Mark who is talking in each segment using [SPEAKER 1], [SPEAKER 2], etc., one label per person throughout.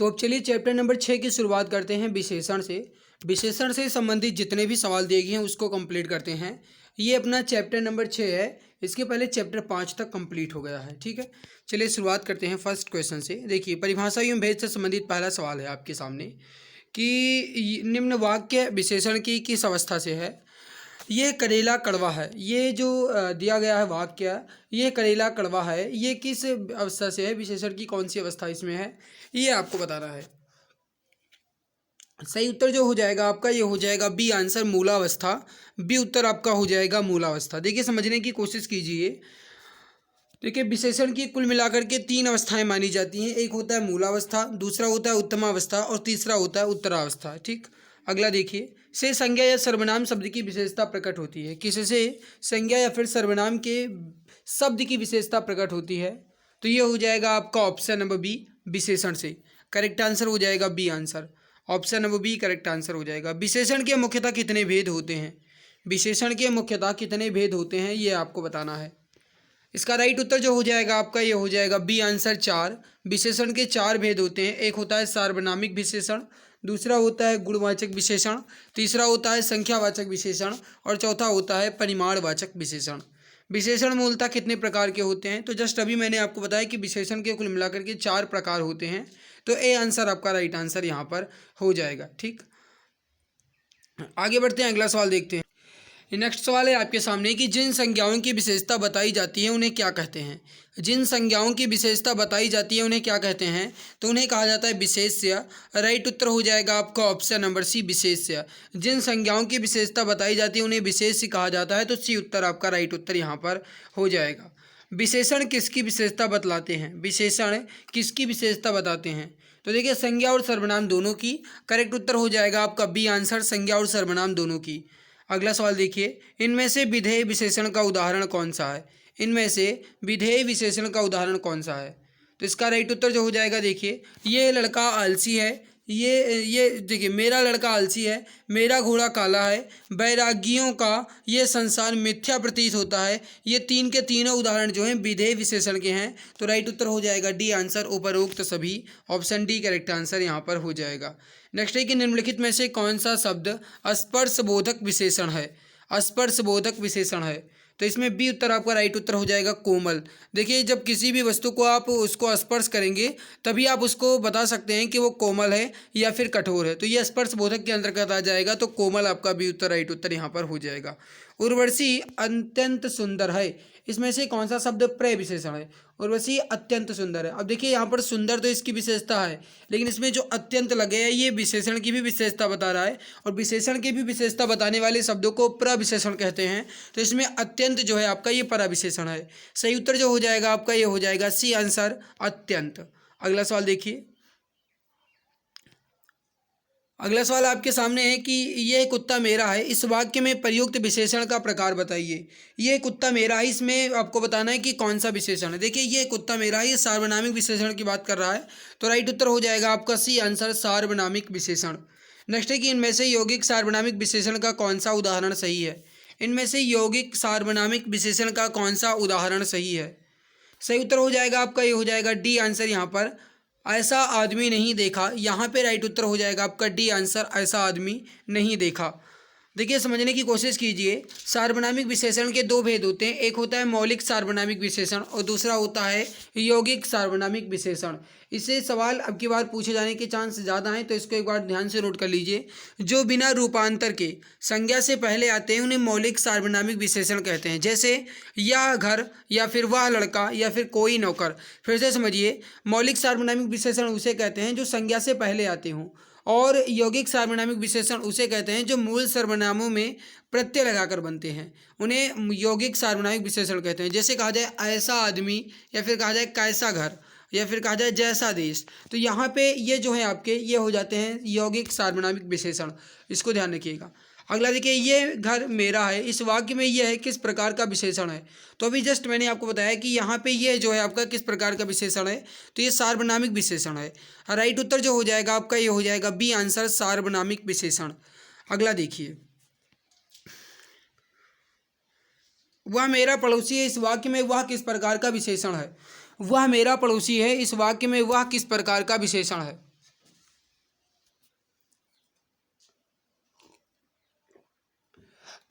[SPEAKER 1] तो अब चलिए चैप्टर नंबर 6 की शुरुआत करते हैं विशेषण से। विशेषण से संबंधित जितने भी सवाल दिए गए हैं उसको कंप्लीट करते हैं। ये अपना चैप्टर नंबर 6 है। इसके पहले चैप्टर 5 तक कंप्लीट हो गया है। ठीक है, चलिए शुरुआत करते हैं फर्स्ट क्वेश्चन से। देखिए, परिभाषा एवं भेद से संबंधित पहला सवाल है आपके सामने कि निम्न वाक्य विशेषण की किस अवस्था से है। ये करेला कड़वा है। ये जो दिया गया है वाक्य, ये करेला कड़वा है, ये किस अवस्था से है, विशेषण की कौन सी अवस्था इसमें है, ये आपको बताना है। सही उत्तर जो हो जाएगा आपका, ये हो जाएगा बी आंसर, मूलावस्था। बी उत्तर आपका हो जाएगा मूलावस्था। देखिए, समझने की कोशिश कीजिए। देखिए, विशेषण की कुल मिलाकर के 3 अवस्थाएं मानी जाती हैं। एक होता है मूलावस्था, दूसरा होता है उत्तमावस्था और तीसरा होता है उत्तरावस्था। ठीक, अगला देखिए, से संज्ञा या सर्वनाम शब्द की विशेषता प्रकट होती है। किससे संज्ञा या फिर सर्वनाम के शब्द की विशेषता प्रकट होती है, तो ये हो जाएगा आपका ऑप्शन नंबर बी, विशेषण से। करेक्ट आंसर हो जाएगा B answer, option number B correct answer हो जाएगा। विशेषण के मुख्यतः कितने भेद होते हैं, विशेषण के मुख्यतः कितने भेद होते हैं, ये आपको बताना है। इसका राइट उत्तर जो हो जाएगा आपका, ये हो जाएगा बी आंसर 4। विशेषण के 4 भेद होते हैं। एक होता है सार्वनामिक विशेषण, दूसरा होता है गुणवाचक विशेषण, तीसरा होता है संख्यावाचक विशेषण और चौथा होता है परिमाणवाचक विशेषण। विशेषण मूलतः कितने प्रकार के होते हैं, तो जस्ट अभी मैंने आपको बताया कि विशेषण के कुल मिलाकर के 4 प्रकार होते हैं। तो ए आंसर आपका राइट आंसर यहाँ पर हो जाएगा। ठीक, आगे बढ़ते हैं, अगला सवाल देखते हैं। नेक्स्ट सवाल है आपके सामने कि जिन संज्ञाओं की विशेषता बताई जाती है उन्हें क्या कहते हैं। जिन संज्ञाओं की विशेषता बताई जाती है उन्हें क्या कहते हैं, तो उन्हें कहा जाता है विशेष्य। राइट उत्तर हो जाएगा आपका ऑप्शन नंबर सी, विशेष्य। जिन संज्ञाओं की विशेषता बताई जाती है उन्हें विशेष्य कहा जाता है, तो सी उत्तर आपका राइट उत्तर यहाँ पर हो जाएगा। विशेषण किसकी विशेषता बतलाते हैं, विशेषण किसकी विशेषता बताते हैं, तो देखिए संज्ञा और सर्वनाम दोनों की। करेक्ट उत्तर हो जाएगा आपका बी आंसर, संज्ञा और सर्वनाम दोनों की। अगला सवाल देखिए, इनमें से विधेय विशेषण का उदाहरण कौन सा है। इनमें से विधेय विशेषण का उदाहरण कौन सा है, तो इसका राइट उत्तर जो हो जाएगा, देखिए, ये लड़का आलसी है। ये देखिए, मेरा लड़का आलसी है, मेरा घोड़ा काला है, बैरागियों का ये संसार मिथ्या प्रतीत होता है। ये 3 के तीनों उदाहरण जो हैं विधेय विशेषण के हैं, तो राइट उत्तर हो जाएगा डी आंसर, उपरोक्त सभी। ऑप्शन डी करेक्ट आंसर यहाँ पर हो जाएगा। नेक्स्ट है कि निम्नलिखित में से कौन सा शब्द स्पर्शबोधक विशेषण है। स्पर्शबोधक विशेषण है, तो इसमें बी उत्तर आपका राइट उत्तर हो जाएगा कोमल। देखिए, जब किसी भी वस्तु को आप उसको स्पर्श करेंगे तभी आप उसको बता सकते हैं कि वो कोमल है या फिर कठोर है, तो ये स्पर्शबोधक के अंतर्गत आ जाएगा, तो कोमल आपका बी उत्तर राइट उत्तर यहाँ पर हो जाएगा। उर्वशी अत्यंत सुंदर है, इसमें से कौन सा शब्द प्रय विशेषण है। उर्वशी अत्यंत सुंदर है। अब देखिए, यहाँ पर सुंदर तो इसकी विशेषता है, लेकिन इसमें जो अत्यंत लगे है ये विशेषण की भी विशेषता बता रहा है, और विशेषण की भी विशेषता बताने वाले शब्दों को प्रविशेषण कहते हैं। तो इसमें अत्यंत जो है आपका ये पराविशेषण है। सही उत्तर जो हो जाएगा आपका, ये हो जाएगा सी आंसर, अत्यंत। अगला सवाल देखिए, अगला सवाल आपके सामने है कि यह कुत्ता मेरा है, इस वाक्य में प्रयुक्त विशेषण का प्रकार बताइए। ये कुत्ता मेरा है, इसमें आपको बताना है कि कौन सा विशेषण है। देखिए, ये कुत्ता मेरा है, ये सार्वनामिक विशेषण की बात कर रहा है, तो राइट उत्तर हो जाएगा आपका सी आंसर, सार्वनामिक विशेषण। नेक्स्ट है कि इनमें से यौगिक सार्वनामिक विशेषण का कौन सा उदाहरण सही है। इनमें से यौगिक सार्वनामिक विशेषण का कौन सा उदाहरण सही है। सही उत्तर हो जाएगा आपका, ये हो जाएगा डी आंसर यहाँ पर, ऐसा आदमी नहीं देखा। यहाँ पे राइट उत्तर हो जाएगा आपका डी आंसर, ऐसा आदमी नहीं देखा। देखिए, समझने की कोशिश कीजिए। सार्वनामिक विशेषण के 2 भेद होते हैं, एक होता है मौलिक सार्वनामिक विशेषण और दूसरा होता है यौगिक सार्वनामिक विशेषण। इससे सवाल अब की बार पूछे जाने के चांस ज़्यादा हैं, तो इसको एक बार ध्यान से नोट कर लीजिए। जो बिना रूपांतर के संज्ञा से पहले आते हैं उन्हें मौलिक सार्वनामिक विशेषण कहते हैं, जैसे यह घर या फिर वह लड़का या फिर कोई नौकर। फिर से समझिए, मौलिक सार्वनामिक विशेषण उसे कहते हैं जो संज्ञा से पहले आते हों, और यौगिक सार्वनामिक विशेषण उसे कहते हैं जो मूल सर्वनामों में प्रत्यय लगाकर बनते हैं, उन्हें यौगिक सार्वनामिक विशेषण कहते हैं। जैसे कहा जाए ऐसा आदमी, या फिर कहा जाए कैसा घर, या फिर कहा जाए जैसा देश, तो यहाँ पे ये जो है आपके ये हो जाते हैं यौगिक सार्वनामिक विशेषण। इसको ध्यान रखिएगा। अगला देखिए, ये घर मेरा है, इस वाक्य में ये है किस प्रकार का विशेषण है। तो अभी जस्ट मैंने आपको बताया कि यहाँ पे ये जो है आपका किस प्रकार का विशेषण है, तो ये सार्वनामिक विशेषण है। राइट उत्तर जो हो जाएगा आपका, ये हो जाएगा बी आंसर, सार्वनामिक विशेषण। अगला देखिए, वह मेरा पड़ोसी है, इस वाक्य में वह किस प्रकार का विशेषण है। वह मेरा पड़ोसी है, इस वाक्य में वह किस प्रकार का विशेषण है।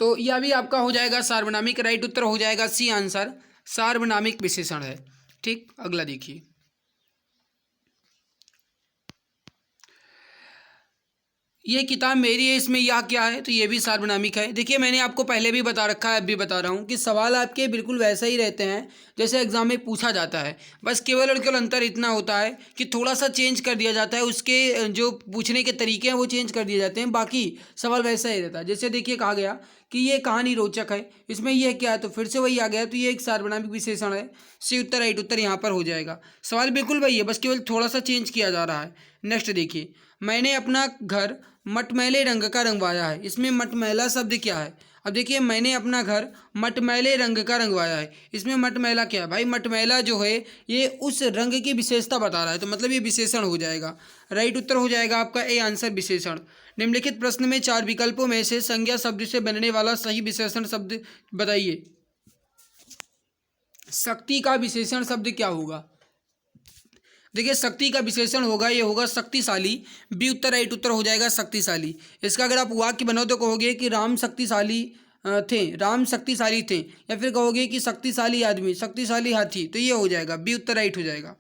[SPEAKER 1] तो यह भी आपका हो जाएगा सार्वनामिक। राइट उत्तर हो जाएगा सी आंसर, सार्वनामिक विशेषण है। ठीक, अगला देखिए। ये किताब मेरी है, इसमें यह क्या है, तो ये भी सार्वनामिक है। देखिए मैंने आपको पहले भी बता रखा है, अब भी बता रहा हूँ कि सवाल आपके बिल्कुल वैसे ही रहते हैं जैसे एग्जाम में पूछा जाता है। बस केवल और केवल अंतर इतना होता है कि थोड़ा सा चेंज कर दिया जाता है, उसके जो पूछने के तरीके हैं वो चेंज कर दिए जाते हैं, बाकी सवाल वैसा ही रहता है। जैसे देखिए कहा गया कि ये कहानी रोचक है, इसमें यह क्या है, तो फिर से वही आ गया, तो ये एक सार्वनामिक विशेषण है। सी उत्तर, राइट उत्तर यहाँ पर हो जाएगा। सवाल बिल्कुल वही है, बस केवल थोड़ा सा चेंज किया जा रहा है। नेक्स्ट देखिए, मैंने अपना घर मटमैले रंग का रंगवाया है। इसमें मटमैला शब्द क्या है? अब देखिए मैंने अपना घर मटमैले रंग का रंगवाया है। इसमें मटमैला क्या है भाई? मटमैला जो है ये उस रंग की विशेषता बता रहा है, तो मतलब ये विशेषण हो जाएगा। राइट उत्तर हो जाएगा आपका ए आंसर, विशेषण। निम्नलिखित प्रश्न में 4 विकल्पों में से संज्ञा शब्द से बनने वाला सही विशेषण शब्द बताइए। शक्ति का विशेषण शब्द क्या होगा? देखिए शक्ति का विशेषण होगा, ये होगा शक्तिशाली। बी उत्तर, राइट उत्तर हो जाएगा शक्तिशाली। इसका अगर आप वाक्य बनाओ तो कहोगे कि राम शक्तिशाली थे, राम शक्तिशाली थे, या फिर कहोगे कि शक्तिशाली आदमी, शक्तिशाली हाथी, तो ये हो जाएगा बी उत्तर, राइट हो जाएगा।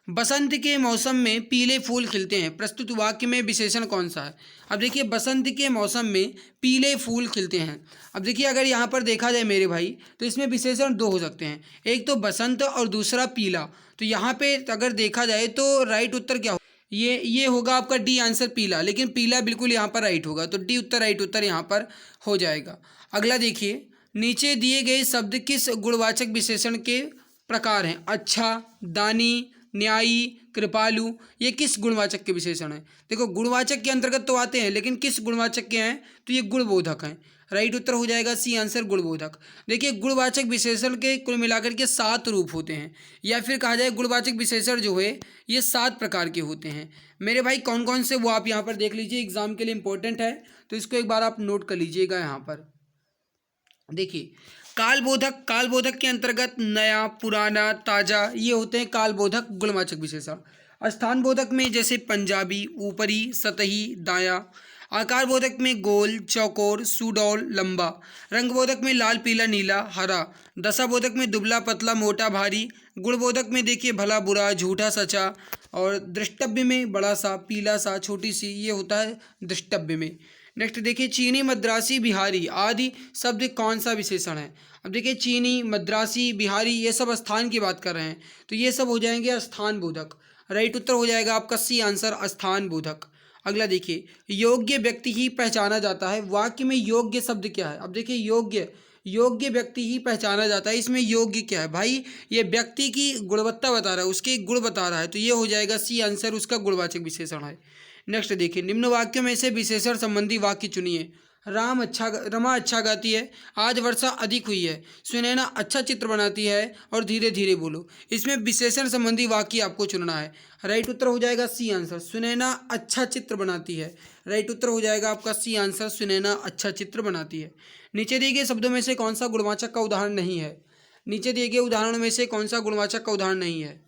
[SPEAKER 1] बसंत के मौसम में पीले फूल खिलते हैं, प्रस्तुत वाक्य में विशेषण कौन सा है? अब देखिए बसंत के मौसम में पीले फूल खिलते हैं। अब देखिए अगर यहाँ पर देखा जाए मेरे भाई, तो इसमें विशेषण 2 हो सकते हैं, एक तो बसंत और दूसरा पीला। तो यहाँ पे अगर देखा जाए तो राइट उत्तर क्या हो, ये होगा आपका डी आंसर पीला, लेकिन पीला बिल्कुल यहाँ पर राइट होगा, तो डी उत्तर, राइट उत्तर यहाँ पर हो जाएगा। अगला देखिए, नीचे दिए गए शब्द किस गुणवाचक विशेषण के प्रकार हैं? अच्छा, दानी, न्यायी, कृपालु, ये किस गुणवाचक के विशेषण हैं? देखो गुणवाचक के अंतर्गत तो आते हैं, लेकिन किस गुणवाचक के हैं, तो ये गुणबोधक हैं। राइट उत्तर हो जाएगा सी आंसर, गुणबोधक। देखिए गुणवाचक विशेषण के कुल मिलाकर के 7 रूप होते हैं, या फिर कहा जाए गुणवाचक विशेषण जो है ये 7 प्रकार के होते हैं। मेरे भाई कौन कौन से वो आप यहाँ पर देख लीजिए, एग्जाम के लिए इंपॉर्टेंट है, तो इसको एक बार आप नोट कर लीजिएगा। यहाँ पर देखिए कालबोधक, कालबोधक के अंतर्गत नया, पुराना, ताजा, ये होते हैं कालबोधक गुणवाचक विशेषण। स्थानबोधक में जैसे पंजाबी, ऊपरी, सतही, दायां। आकारबोधक में गोल, चौकोर, सुडौल, लंबा। रंगबोधक में लाल, पीला, नीला, हरा। दशाबोधक में दुबला, पतला, मोटा, भारी। गुणबोधक में देखिए भला, बुरा, झूठा, सच्चा। और दृष्टव्य में बड़ा सा, पीला सा, छोटी सी, ये होता है दृष्टव्य में। नेक्स्ट देखिए चीनी, मद्रासी, बिहारी आदि शब्द कौन सा विशेषण है? अब देखिए चीनी, मद्रासी, बिहारी ये सब स्थान की बात कर रहे हैं, तो ये सब हो जाएंगे स्थान बोधक। राइट उत्तर हो जाएगा आपका सी आंसर, स्थान बोधक। अगला देखिए, योग्य व्यक्ति ही पहचाना जाता है, वाक्य में योग्य शब्द क्या है? अब देखिए योग्य, योग्य व्यक्ति ही पहचाना जाता है, इसमें योग्य क्या है भाई? ये व्यक्ति की गुणवत्ता बता रहा है, उसके गुण बता रहा है, तो ये हो जाएगा सी आंसर, उसका गुणवाचक विशेषण है। नेक्स्ट देखिए, निम्न वाक्यों में से विशेषण संबंधी वाक्य चुनिए। रमा अच्छा गाती है, आज वर्षा अधिक हुई है, सुनैना अच्छा चित्र बनाती है, और धीरे धीरे बोलो। इसमें विशेषण संबंधी वाक्य आपको चुनना है। राइट उत्तर हो जाएगा सी आंसर, सुनैना अच्छा चित्र बनाती है। राइट उत्तर हो जाएगा आपका सी आंसर, सुनैना अच्छा चित्र बनाती है। नीचे दिए गए शब्दों में से कौन सा गुणवाचक का उदाहरण नहीं है? नीचे दिए गए उदाहरणों में से कौन सा गुणवाचक का उदाहरण नहीं है?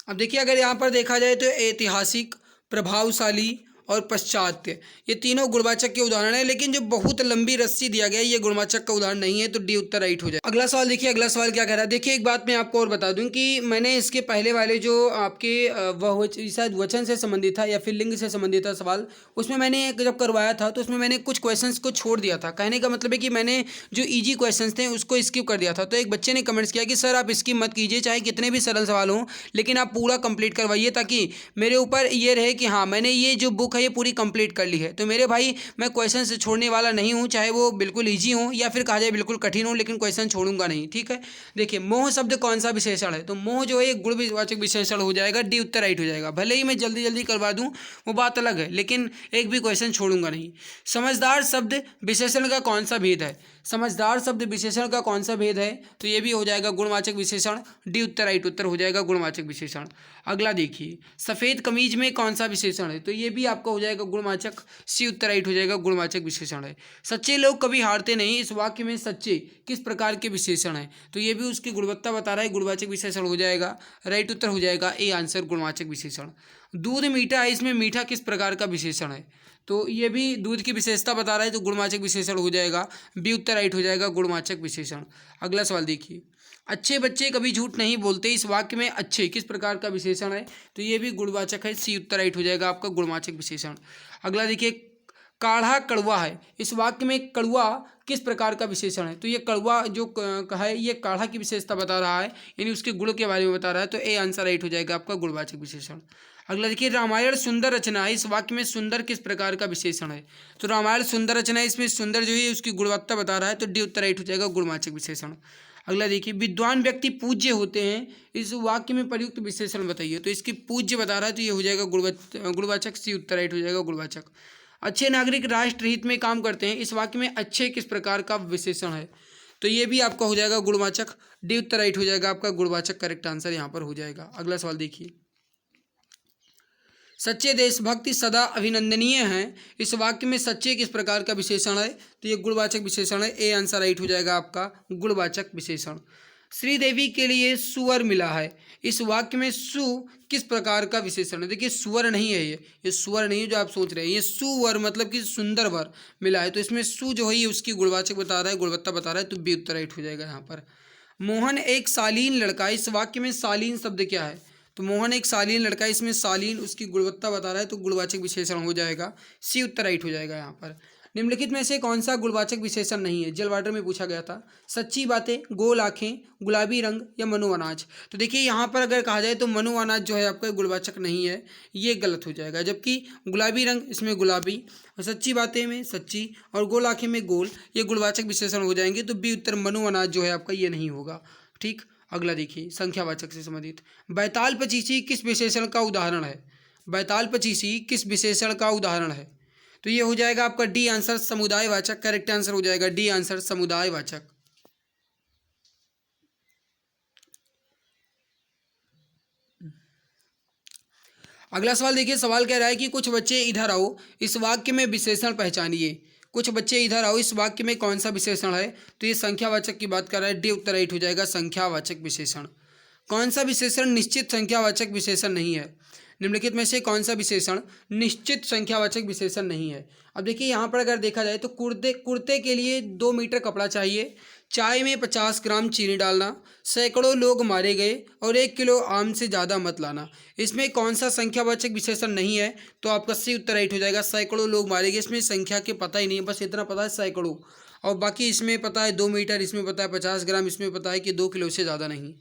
[SPEAKER 1] अब देखिए अगर यहाँ पर देखा जाए तो ऐतिहासिक, प्रभावशाली और पाश्चात्य, ये तीनों गुणवाचक के उदाहरण है, लेकिन जो बहुत लंबी रस्सी दिया गया है ये गुणवाचक का उदाहरण नहीं है, तो डी उत्तर राइट हो जाए। अगला सवाल देखिए, अगला सवाल क्या कह रहा है? देखिए एक बात मैं आपको और बता दूं कि मैंने इसके पहले वाले जो आपके वह शायद वचन से संबंधित था या फिर लिंग से संबंधित था सवाल, उसमें मैंने जब करवाया था तो उसमें मैंने कुछ क्वेश्चन को छोड़ दिया था। कहने का मतलब है कि मैंने जो ईजी क्वेश्चन थे उसको स्किप कर दिया था। तो एक बच्चे ने कमेंट्स किया कि सर आप स्किप मत कीजिए, चाहे कितने भी सरल सवाल हों, लेकिन आप पूरा कंप्लीट करवाइए, ताकि मेरे ऊपर ये रहे कि हाँ मैंने ये जो बुक है ये पूरी कंप्लीट कर ली है। तो मेरे भाई मैं क्वेश्चन से छोड़ने वाला नहीं हूँ, चाहे वो बिल्कुल ईजी हो या फिर कहा जाए बिल्कुल कठिन हो, लेकिन क्वेश्चन छोड़ूंगा नहीं, ठीक है। देखिए मोह शब्द कौन सा विशेषण है? तो मोह जो है एक गुणवाचक विशेषण हो जाएगा, डी उत्तर राइट हो जाएगा। भले ही मैं जल्दी जल्दी करवा दूं वो बात अलग है, लेकिन एक भी क्वेश्चन छोड़ूंगा नहीं। समझदार शब्द विशेषण का कौन सा भेद है? समझदार शब्द विशेषण का कौन सा भेद है? तो ये भी हो जाएगा गुणवाचक विशेषण, डी उत्तर राइट उत्तर हो जाएगा गुणवाचक विशेषण। अगला देखिए, सफ़ेद कमीज में कौन सा विशेषण है? तो ये भी आपका हो जाएगा गुणवाचक, सी उत्तर राइट हो जाएगा गुणवाचक विशेषण है। सच्चे लोग कभी हारते नहीं, इस वाक्य में सच्चे किस प्रकार के विशेषण है? तो ये भी उसकी गुणवत्ता बता रहा है, गुणवाचक विशेषण हो जाएगा। राइट उत्तर हो जाएगा ए आंसर, गुणवाचक विशेषण। दूध मीठा है, इसमें मीठा किस प्रकार का विशेषण है? तो ये भी दूध की विशेषता बता रहा है, तो गुणवाचक विशेषण हो जाएगा, बी उत्तर राइट हो जाएगा, गुणवाचक विशेषण। अगला सवाल देखिए, अच्छे बच्चे कभी झूठ नहीं बोलते, इस वाक्य में अच्छे किस प्रकार का विशेषण है? तो ये भी गुणवाचक है, सी उत्तर राइट हो जाएगा आपका, गुणवाचक विशेषण। अगला देखिए, काढ़ा कड़वा है, इस वाक्य में कड़वा किस प्रकार का विशेषण है? तो ये कड़वा जो है ये काढ़ा की विशेषता बता रहा है, यानी उसके गुण के बारे में बता रहा है, तो ए आंसर राइट हो जाएगा आपका, गुणवाचक विशेषण। अगला देखिए, रामायण सुंदर रचना है, इस वाक्य में सुंदर किस प्रकार का विशेषण है? तो रामायण सुंदर रचना है, इसमें सुंदर जो है उसकी गुणवत्ता बता रहा है, तो डी उत्तर राइट हो जाएगा, गुणवाचक विशेषण। अगला देखिए, विद्वान व्यक्ति पूज्य होते हैं, इस वाक्य में प्रयुक्त विशेषण बताइए। तो इसकी पूज्य बता रहा है, तो ये हो जाएगा गुणवाचक, सी उत्तर राइट हो जाएगा, गुणवाचक। अच्छे नागरिक राष्ट्र हित में काम करते हैं, इस वाक्य में अच्छे किस प्रकार का विशेषण है? तो ये भी आपका हो जाएगा गुणवाचक, डी उत्तर राइट हो जाएगा आपका, गुणवाचक करेक्ट आंसर यहाँ पर हो जाएगा। अगला सवाल देखिए, सच्चे देशभक्ति सदा अभिनंदनीय हैं, इस वाक्य में सच्चे किस प्रकार का विशेषण है? तो ये गुणवाचक विशेषण है, ए आंसर राइट हो जाएगा आपका, गुणवाचक विशेषण। श्रीदेवी के लिए सुवर मिला है, इस वाक्य में सु किस प्रकार का विशेषण है? देखिए सुवर नहीं है, ये सुवर नहीं है जो आप सोच रहे हैं, ये सुवर मतलब कि सुंदर वर मिला है, तो इसमें सु जो है ये उसकी गुणवाचक बता रहा है, गुणवत्ता बता रहा है, तो बी उत्तर राइट हो जाएगा यहाँ पर। मोहन एक शालीन लड़का, इस वाक्य में शालीन शब्द क्या है? तो मोहन एक शालीन लड़का, इसमें शालीन उसकी गुणवत्ता बता रहा है, तो गुणवाचक विशेषण हो जाएगा, सी उत्तर राइट हो जाएगा यहाँ पर। निम्नलिखित में से कौन सा गुणवाचक विशेषण नहीं है? जल वाटर में पूछा गया था। सच्ची बातें, गोल आंखें, गुलाबी रंग या मनु अनाज। तो देखिए यहाँ पर अगर कहा जाए तो मनु अनाज जो है आपका गुणवाचक नहीं है, ये गलत हो जाएगा, जबकि गुलाबी रंग इसमें गुलाबी, और सच्ची बातें में सच्ची, और गोल आंखें में गोल, ये गुणवाचक विशेषण हो जाएंगे, तो बी उत्तर मनु अनाज जो है आपका ये नहीं होगा। ठीक, अगला देखिए, संख्यावाचक से संबंधित, बैताल पचीसी किस विशेषण का उदाहरण है? बैताल पचीसी किस विशेषण का उदाहरण है? तो ये हो जाएगा आपका डी आंसर, समुदायवाचक, करेक्ट आंसर हो जाएगा डी आंसर, समुदायवाचक। अगला सवाल देखिए, सवाल कह रहा है कि कुछ बच्चे इधर आओ, इस वाक्य में विशेषण पहचानिए। कुछ बच्चे इधर आओ, इस वाक्य में कौन सा विशेषण है? तो ये संख्यावाचक की बात कर रहा है, डी उत्तर राइट हो जाएगा, संख्यावाचक विशेषण। कौन सा विशेषण निश्चित संख्यावाचक विशेषण नहीं है? निम्नलिखित में से कौन सा विशेषण निश्चित संख्यावाचक विशेषण नहीं है? अब देखिए यहाँ पर अगर देखा जाए तो कुर्ते के लिए 2 मीटर कपड़ा चाहिए, चाय में 50 ग्राम चीनी डालना, सैकड़ों लोग मारे गए, और 1 किलो आम से ज़्यादा मत लाना। इसमें कौन सा संख्यावाचक विशेषण नहीं है? तो आपका सी उत्तर राइट हो जाएगा, सैकड़ों लोग मारे गए। इसमें संख्या के पता ही नहीं है, बस इतना पता है सैकड़ों, और बाकी इसमें पता है 2 मीटर, इसमें पता है 50 ग्राम, इसमें पता है कि 2 किलो से ज़्यादा नहीं।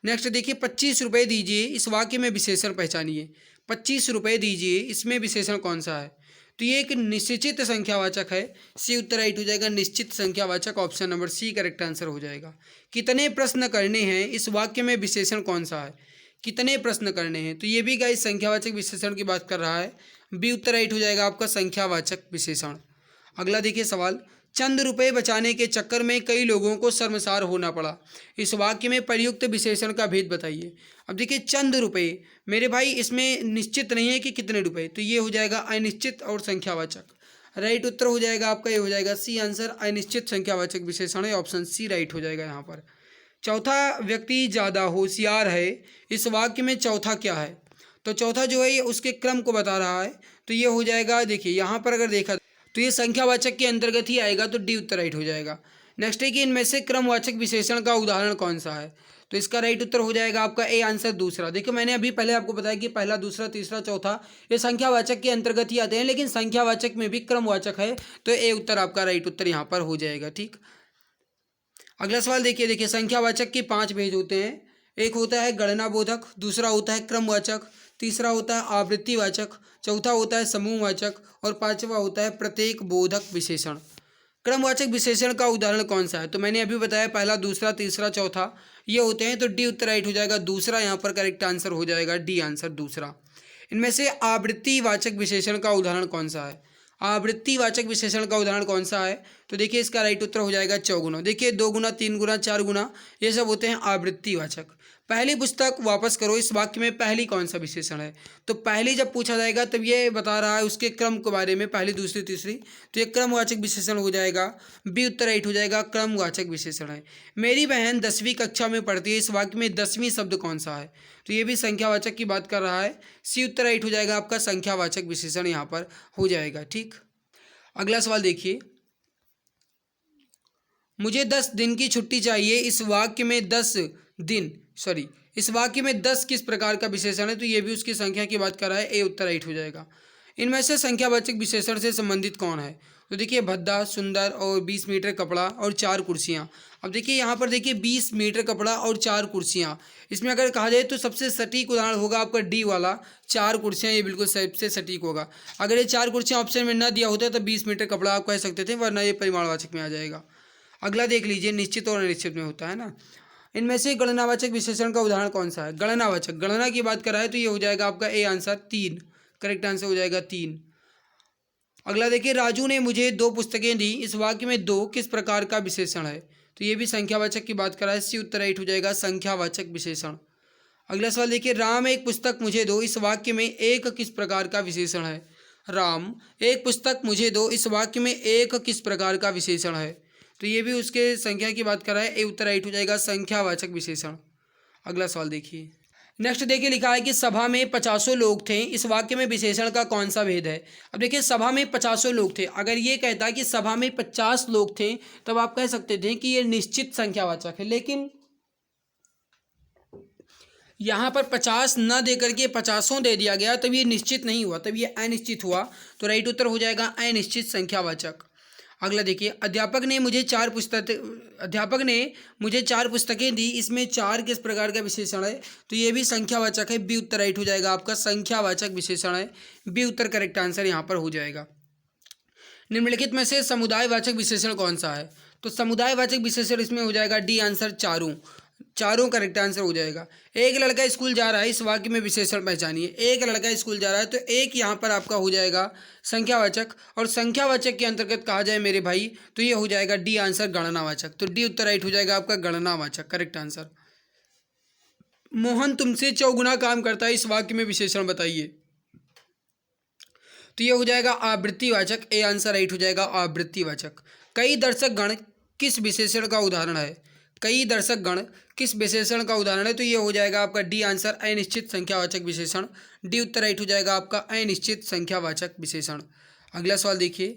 [SPEAKER 1] नेक्स्ट देखिए, 25 रुपये दीजिए, इस वाक्य में विशेषण पहचानिए। 25 रुपये दीजिए, इसमें विशेषण कौन सा है? तो ये एक निश्चित संख्यावाचक है, सी उत्तर राइट हो जाएगा, निश्चित संख्यावाचक, option number C correct answer हो जाएगा। कितने प्रश्न करने हैं, इस वाक्य में विशेषण कौन सा है? कितने प्रश्न करने हैं, तो ये भी गाइस संख्यावाचक विशेषण की बात कर रहा है, बी उत्तर राइट हो जाएगा आपका, संख्यावाचक विशेषण। अगला देखिए सवाल, चंद रुपए बचाने के चक्कर में कई लोगों को शर्मसार होना पड़ा, इस वाक्य में प्रयुक्त विशेषण का भेद बताइए। अब देखिए, चंद रुपए मेरे भाई, इसमें निश्चित नहीं है कि कितने रुपए, तो ये हो जाएगा अनिश्चित और संख्यावाचक। राइट उत्तर हो जाएगा आपका, ये हो जाएगा सी आंसर, अनिश्चित संख्यावाचक विशेषण है, ऑप्शन सी राइट हो जाएगा यहाँ पर। चौथा व्यक्ति ज़्यादा होशियार है, इस वाक्य में चौथा क्या है? तो चौथा जो है ये उसके क्रम को बता रहा है, तो ये हो जाएगा, देखिए यहाँ पर अगर देखा तो ये संख्यावाचक के अंतर्गत ही आएगा, तो डी उत्तर राइट हो जाएगा। नेक्स्ट है कि इनमें से क्रमवाचक विशेषण का उदाहरण कौन सा है? तो इसका राइट उत्तर हो जाएगा आपका ए आंसर, दूसरा। देखिए मैंने अभी पहले आपको बताया कि पहला, दूसरा, तीसरा, चौथा ये संख्यावाचक के अंतर्गत ही आते हैं, लेकिन संख्यावाचक में भी क्रमवाचक है, तो ए उत्तर आपका राइट उत्तर यहाँ पर हो जाएगा। ठीक, अगला सवाल देखिए, संख्यावाचक के 5 भेद होते हैं। एक होता है गणनाबोधक, दूसरा होता है क्रमवाचक, तीसरा होता है आवृत्तिवाचक, चौथा होता है समूहवाचक, और पांचवा होता है प्रत्येक बोधक विशेषण। क्रमवाचक विशेषण का उदाहरण कौन सा है? तो मैंने अभी बताया पहला, दूसरा, तीसरा, चौथा ये होते हैं, तो डी उत्तर राइट हो जाएगा, दूसरा यहाँ पर करेक्ट आंसर हो जाएगा, डी आंसर दूसरा। इनमें से आवृत्तिवाचक विशेषण का उदाहरण कौन सा है? आवृत्तिवाचक विशेषण का उदाहरण कौन सा है? तो देखिए इसका राइट उत्तर हो जाएगा चौगुना। देखिए 2 गुना, 3 गुना, 4 गुना, ये सब होते हैं आवृत्तिवाचक। पहली पुस्तक वापस करो, इस वाक्य में पहली कौन सा विशेषण है? तो पहली जब पूछा जाएगा तब ये बता रहा है उसके क्रम के बारे में, पहली दूसरी तीसरी, तो ये क्रमवाचक विशेषण हो जाएगा। बी उत्तर राइट हो जाएगा, क्रमवाचक विशेषण है। मेरी बहन 10वीं कक्षा में पढ़ती है, इस वाक्य में 10वीं शब्द कौन सा है? तो ये भी संख्यावाचक की बात कर रहा है। सी उत्तर राइट हो जाएगा आपका, संख्यावाचक विशेषण यहाँ पर हो जाएगा। ठीक, अगला सवाल देखिए, मुझे 10 दिन की छुट्टी चाहिए, इस वाक्य में 10 दिन, इस वाक्य में 10 किस प्रकार का विशेषण है? तो ये भी उसकी संख्या की बात कर रहा है। ए उत्तर राइट हो जाएगा। इनमें से संख्यावाचक विशेषण से संबंधित कौन है? तो देखिए भद्दा, सुंदर और 20 मीटर कपड़ा और 4 कुर्सियाँ। अब देखिए यहाँ पर देखिए 20 मीटर कपड़ा और 4 कुर्सियाँ, इसमें अगर कहा जाए तो सबसे सटीक उदाहरण होगा आपका डी वाला 4 कुर्सियाँ, ये बिल्कुल सबसे सटीक होगा। अगर ये 4 कुर्सियाँ ऑप्शन में ना दिया होता तो 20 मीटर कपड़ा आप कह सकते थे, वरना ये परिमाणवाचक में आ जाएगा। अगला देख लीजिए, निश्चित और अनिश्चित में होता है ना। इनमें से गणनावाचक विशेषण का उदाहरण कौन सा है? गणनावाचक, गणना की बात कराए तो ये हो जाएगा आपका ए आंसर 3, करेक्ट आंसर हो जाएगा 3। अगला देखिए, राजू ने मुझे 2 पुस्तकें दी, इस वाक्य में 2 किस प्रकार का विशेषण है? तो ये भी संख्यावाचक की बात कराए, सी उत्तर राइट हो जाएगा, संख्यावाचक विशेषण। अगला सवाल देखिए, राम एक पुस्तक मुझे दो, इस वाक्य में 1 किस प्रकार का विशेषण है? राम एक पुस्तक मुझे दो, इस वाक्य में 1 किस प्रकार का विशेषण है? तो ये भी उसके संख्या की बात कर रहा है, ए उत्तर राइट हो जाएगा, संख्यावाचक विशेषण। अगला सवाल देखिए, नेक्स्ट देखिए लिखा है कि सभा में 50 लोग थे, इस वाक्य में विशेषण का कौन सा भेद है? अब देखिए सभा में 50 लोग थे, अगर ये कहता है कि सभा में 50 लोग थे तब आप कह सकते थे कि ये निश्चित संख्यावाचक है, लेकिन यहाँ पर 50 न दे करके 50 दे दिया गया, तब ये निश्चित नहीं हुआ, तब ये अनिश्चित हुआ। तो राइट उत्तर हो जाएगा अनिश्चित संख्यावाचक। अगला देखिए, अध्यापक ने मुझे 4 पुस्तकें दी, इसमें 4 किस प्रकार का विशेषण है? तो ये भी संख्यावाचक है, बी उत्तर राइट हो जाएगा आपका, संख्यावाचक विशेषण है, बी उत्तर करेक्ट आंसर यहाँ पर हो जाएगा। निम्नलिखित में से समुदायवाचक विशेषण कौन सा है? तो समुदायवाचक विशेषण इसमें हो जाएगा डी आंसर, चारों करेक्ट आंसर हो जाएगा। एक लड़का स्कूल जा रहा है, इस वाक्य में विशेषण पहचानिए। एक लड़का स्कूल जा रहा है, तो एक यहाँ पर आपका हो जाएगा संख्यावाचक, और संख्यावाचक के अंतर्गत कहा जाए मेरे भाई तो ये हो जाएगा डी आंसर, गणनावाचक। तो डी उत्तर राइट हो जाएगा आपका, गणनावाचक करेक्ट आंसर। मोहन तुमसे 4 गुना काम करता है, इस वाक्य में विशेषण बताइए। तो ये हो जाएगा आवृत्तिवाचक, ए आंसर राइट हो जाएगा, आवृत्तिवाचक। कई दर्शक गण किस विशेषण का उदाहरण है? कई दर्शक गण किस विशेषण का उदाहरण है? तो ये हो जाएगा आपका डी आंसर, अनिश्चित संख्यावाचक विशेषण, डी उत्तर राइट हो जाएगा आपका, अनिश्चित संख्यावाचक विशेषण। अगला सवाल देखिए,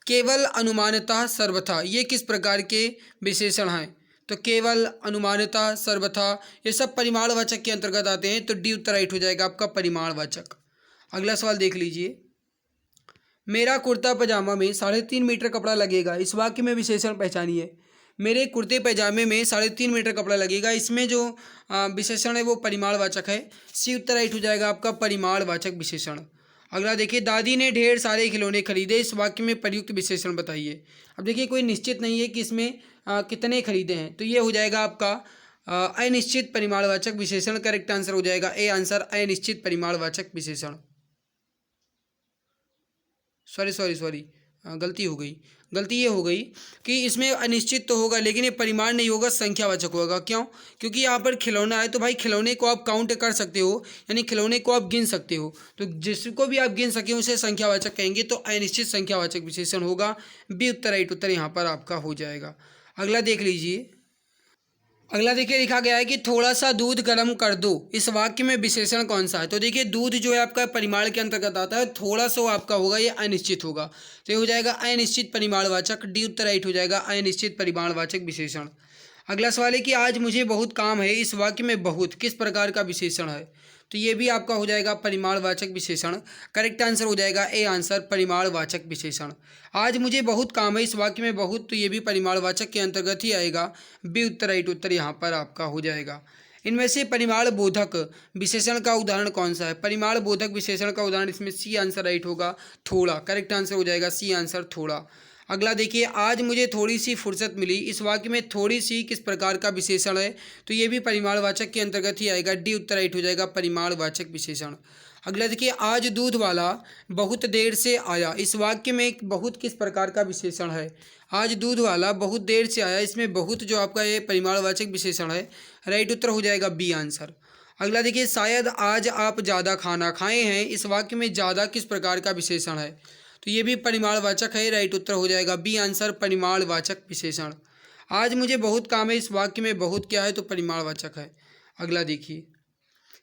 [SPEAKER 1] केवल, अनुमानतः, सर्वथा, ये किस प्रकार के विशेषण हैं? तो केवल, अनुमानतः, सर्वथा ये सब परिमाणवाचक के अंतर्गत आते हैं, तो डी उत्तर राइट हो जाएगा आपका, परिमाणवाचक। अगला सवाल देख लीजिए, मेरा कुर्ता पजामा में 3.5 मीटर कपड़ा लगेगा, इस वाक्य में विशेषण पहचानिए। मेरे कुर्ते पैजामे में 3.5 मीटर कपड़ा लगेगा, इसमें जो विशेषण है वो परिमाणवाचक है, सी उत्तर राइट हो जाएगा आपका, परिमाणवाचक विशेषण। अगला देखिए, दादी ने ढेर सारे खिलौने खरीदे, इस वाक्य में प्रयुक्त विशेषण बताइए। अब देखिए कोई निश्चित नहीं है कि इसमें कितने खरीदे हैं, तो ये हो जाएगा आपका अनिश्चित परिमाणवाचक विशेषण, करेक्ट आंसर हो जाएगा, ए आंसर, अनिश्चित परिमाणवाचक विशेषण। सॉरी गलती ये हो गई कि इसमें अनिश्चित तो होगा लेकिन ये परिमाण नहीं होगा, संख्यावाचक होगा। क्यों? क्योंकि यहाँ पर खिलौना है, तो भाई खिलौने को आप काउंट कर सकते हो, यानी खिलौने को आप गिन सकते हो, तो जिसको भी आप गिन सके उसे संख्यावाचक कहेंगे, तो अनिश्चित संख्यावाचक विशेषण होगा, बी उत्तर राइट उत्तर यहाँ पर आपका हो जाएगा। अगला देख लीजिए, अगला देखिए लिखा गया है कि थोड़ा सा दूध गर्म कर दो, इस वाक्य में विशेषण कौन सा है? तो देखिए दूध जो है आपका परिमाण के अंतर्गत आता है, थोड़ा सा आपका होगा ये अनिश्चित होगा, तो ये हो जाएगा अनिश्चित परिमाणवाचक, डी उत्तर राइट हो जाएगा, अनिश्चित परिमाणवाचक विशेषण। अगला सवाल है कि आज मुझे बहुत काम है, इस वाक्य में बहुत किस प्रकार का विशेषण है? तो ये भी आपका हो जाएगा परिमाणवाचक विशेषण, करेक्ट आंसर हो जाएगा, ए आंसर, परिमाणवाचक विशेषण। आज मुझे बहुत काम है, इस वाक्य में बहुत, तो ये भी परिमाणवाचक के अंतर्गत ही आएगा, बी उत्तर राइट उत्तर यहाँ पर आपका हो जाएगा। इनमें से परिमाण बोधक विशेषण का उदाहरण कौन सा है? परिमाण बोधक विशेषण का उदाहरण इसमें सी आंसर राइट होगा, थोड़ा, करेक्ट आंसर हो जाएगा, सी आंसर, थोड़ा। अगला देखिए, आज मुझे थोड़ी सी फुर्सत मिली, इस वाक्य में थोड़ी सी किस प्रकार का विशेषण है? तो ये भी परिमाणवाचक के अंतर्गत ही आएगा, डी उत्तर राइट हो जाएगा, परिमाणवाचक विशेषण। अगला देखिए, आज दूध वाला बहुत देर से आया। इस वाक्य में एक बहुत किस प्रकार का विशेषण है? आज दूध वाला बहुत देर से आया, इसमें बहुत जो आपका ये परिमाणवाचक विशेषण है। राइट उत्तर हो जाएगा बी आंसर। अगला देखिए, शायद आज आप ज़्यादा खाना खाए हैं। इस वाक्य में ज़्यादा किस प्रकार का विशेषण है? तो ये भी परिमाणवाचक है। राइट उत्तर हो जाएगा बी आंसर, परिमाणवाचक विशेषण। आज मुझे बहुत काम है। इस वाक्य में बहुत क्या है? तो परिमाणवाचक है। अगला देखिए,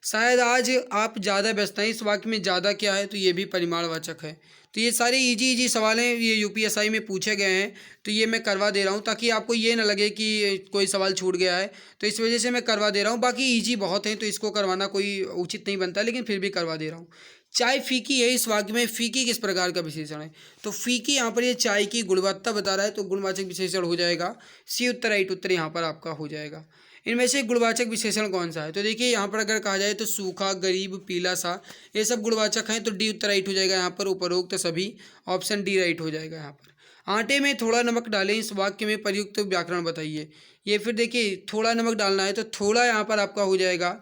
[SPEAKER 1] शायद आज आप ज़्यादा व्यस्त हैं। इस वाक्य में ज़्यादा क्या है? तो ये भी परिमाणवाचक है। तो ये सारे इजी सवाल हैं, ये यूपीएसआई में पूछे गए हैं, तो ये मैं करवा दे रहा हूँ ताकि आपको ये ना लगे कि कोई सवाल छूट गया है। तो इस वजह से मैं करवा दे रहा हूँ। बाकी इजी बहुत हैं, तो इसको करवाना कोई उचित नहीं बनता, लेकिन फिर भी करवा दे रहा हूँ। चाय फीकी है। इस वाक्य में फीकी किस प्रकार का विशेषण है? तो फीकी यहाँ पर ये चाय की गुणवत्ता बता रहा है, तो गुणवाचक विशेषण हो जाएगा सी उत्तर। राइट उत्तर यहाँ पर आपका हो जाएगा। इनमें से गुणवाचक विशेषण कौन सा है? तो देखिए, यहाँ पर अगर कहा जाए तो सूखा, गरीब, पीला सा, ये सब गुणवाचक हैं, तो डी उत्तर राइट हो जाएगा यहाँ पर। उपरोक्त सभी, ऑप्शन डी राइट हो जाएगा यहाँ पर। आटे में थोड़ा नमक डालें। इस वाक्य में प्रयुक्त व्याकरण बताइए। ये फिर देखिए, थोड़ा नमक डालना है, तो थोड़ा यहाँ पर आपका हो जाएगा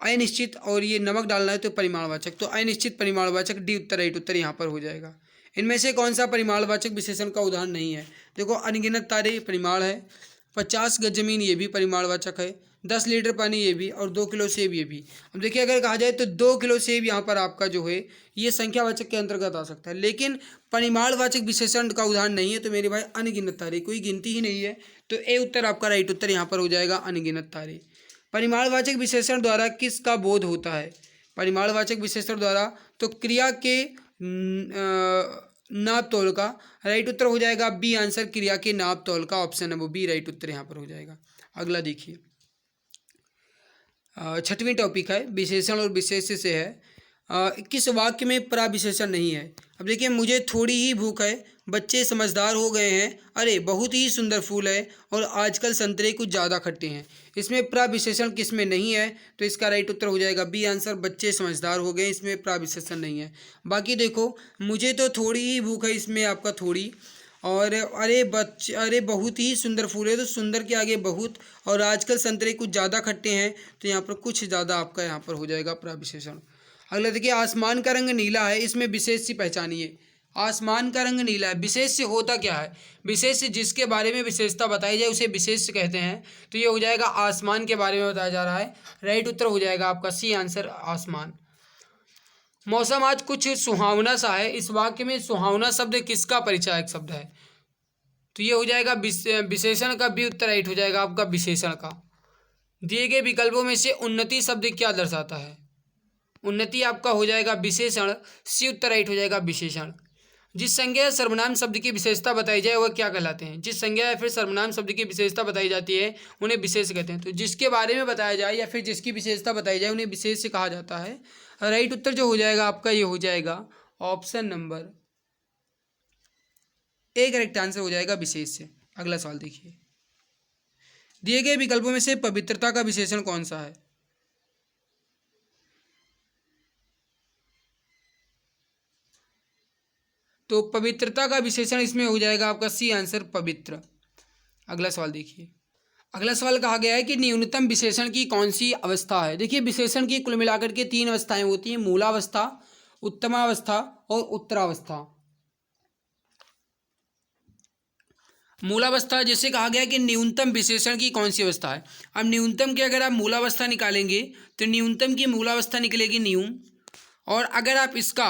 [SPEAKER 1] अनिश्चित, और ये नमक डालना है तो परिमाणवाचक, तो अनिश्चित परिमाणवाचक, डी उत्तर राइट उत्तर यहाँ पर हो जाएगा। इनमें से कौन सा परिमाणवाचक विशेषण का उदाहरण नहीं है? देखो, अनगिनत तारे परिमाण है, 50 गज जमीन ये भी परिमाणवाचक है, 10 लीटर पानी ये भी, और 2 किलो सेब ये भी। अब देखिए, अगर कहा जाए तो 2 किलो सेब यहाँ पर आपका जो है ये संख्यावाचक के अंतर्गत आ सकता है, लेकिन परिमाणवाचक विशेषण का उदाहरण नहीं है। तो मेरे भाई, अनगिनत तारे, कोई गिनती ही नहीं है, तो ए उत्तर आपका राइट उत्तर यहाँ पर हो जाएगा, अनगिनत तारे। परिमाणवाचक विशेषण द्वारा किसका बोध होता है? परिमाणवाचक विशेषण द्वारा तो क्रिया के नाप तोल का। राइट उत्तर हो जाएगा बी आंसर, क्रिया के नाप तोल का, ऑप्शन है वो बी राइट उत्तर यहाँ पर हो जाएगा। अगला देखिए, छठवीं टॉपिक है, विशेषण और विशेष्य से है। किस वाक्य में प्रविशेषण नहीं है? अब देखिए, मुझे थोड़ी ही भूख है, बच्चे समझदार हो गए हैं, अरे बहुत ही सुंदर फूल है, और आजकल संतरे कुछ ज़्यादा खट्टे हैं। इसमें प्रविशेषण किस में नहीं है? तो इसका राइट उत्तर हो जाएगा बी आंसर, बच्चे समझदार हो गए, इसमें प्रविशेषण नहीं है। बाकी देखो, मुझे तो थोड़ी ही भूख है, इसमें आपका थोड़ी, और अरे बहुत ही सुंदर फूल है, तो सुंदर के आगे बहुत, और आजकल संतरे कुछ ज़्यादा खट्टे हैं, तो यहाँ पर कुछ ज़्यादा आपका यहाँ पर हो जाएगा प्रविशेषण। अगला देखिए, आसमान का रंग नीला है। इसमें विशेष से पहचानिए। आसमान का रंग नीला है, विशेष से होता क्या है? विशेष से जिसके बारे में विशेषता बताई जाए उसे विशेष कहते हैं, तो ये हो जाएगा आसमान के बारे में बताया जा रहा है। राइट उत्तर हो जाएगा आपका सी आंसर, आसमान। मौसम आज कुछ सुहावना सा है। इस वाक्य में सुहावना शब्द किसका परिचायक शब्द है? तो ये हो जाएगा विशेषण का, बी उत्तर राइट हो जाएगा आपका, विशेषण का। दिए गए विकल्पों में से उन्नति शब्द क्या दर्शाता है? उन्नति आपका हो जाएगा विशेषण, सी उत्तर राइट हो जाएगा, विशेषण। जिस संज्ञा या सर्वनाम शब्द की विशेषता बताई जाए वह क्या कहलाते हैं? जिस संज्ञा या फिर सर्वनाम शब्द की विशेषता बताई जाती है उन्हें विशेष कहते हैं। तो जिसके बारे में बताया जाए या फिर जिसकी विशेषता बताई जाए उन्हें विशेष कहा जाता है। राइट उत्तर जो हो जाएगा आपका, ये हो जाएगा option number A correct answer हो जाएगा, विशेष से। अगला सवाल देखिए, दिए गए विकल्पों में से पवित्रता का विशेषण कौन सा है? तो पवित्रता का विशेषण इसमें हो जाएगा आपका सी आंसर, पवित्र। अगला सवाल देखिए, अगला सवाल कहा गया है कि न्यूनतम विशेषण की कौन सी अवस्था है? देखिए, विशेषण की कुल मिलाकर के 3 अवस्थाएं होती हैं, मूलावस्था, उत्तमावस्था और उत्तरावस्था। मूलावस्था जैसे कहा गया कि न्यूनतम विशेषण की कौन सी अवस्था है। अब न्यूनतम की अगर आप मूलावस्था निकालेंगे तो न्यूनतम की मूलावस्था निकलेगी न्यून, और अगर आप इसका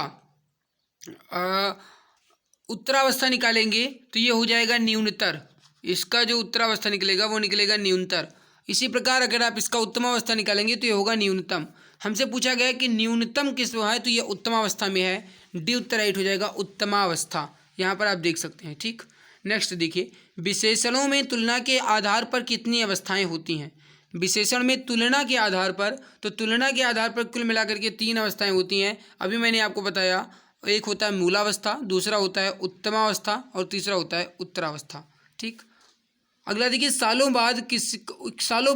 [SPEAKER 1] उत्तरावस्था निकालेंगे तो ये हो जाएगा न्यूनतर। इसका जो उत्तरावस्था निकलेगा वो निकलेगा न्यूनतर। इसी प्रकार अगर आप इसका उत्तमावस्था निकालेंगे तो ये होगा न्यूनतम। हमसे पूछा गया कि न्यूनतम किस में है, तो ये उत्तमावस्था में है, डी उत्तर राइट हो जाएगा, उत्तमावस्था। यहाँ पर आप देख सकते हैं। ठीक, नेक्स्ट देखिए, विशेषणों में तुलना के आधार पर कितनी अवस्थाएं होती हैं? विशेषण में तुलना के आधार पर, तो तुलना के आधार पर कुल मिलाकर के 3 अवस्थाएं होती हैं। अभी मैंने आपको बताया, एक होता है मूलावस्था, दूसरा होता है उत्तमावस्था और तीसरा होता है उत्तरावस्था। ठीक, अगला देखिए, सालों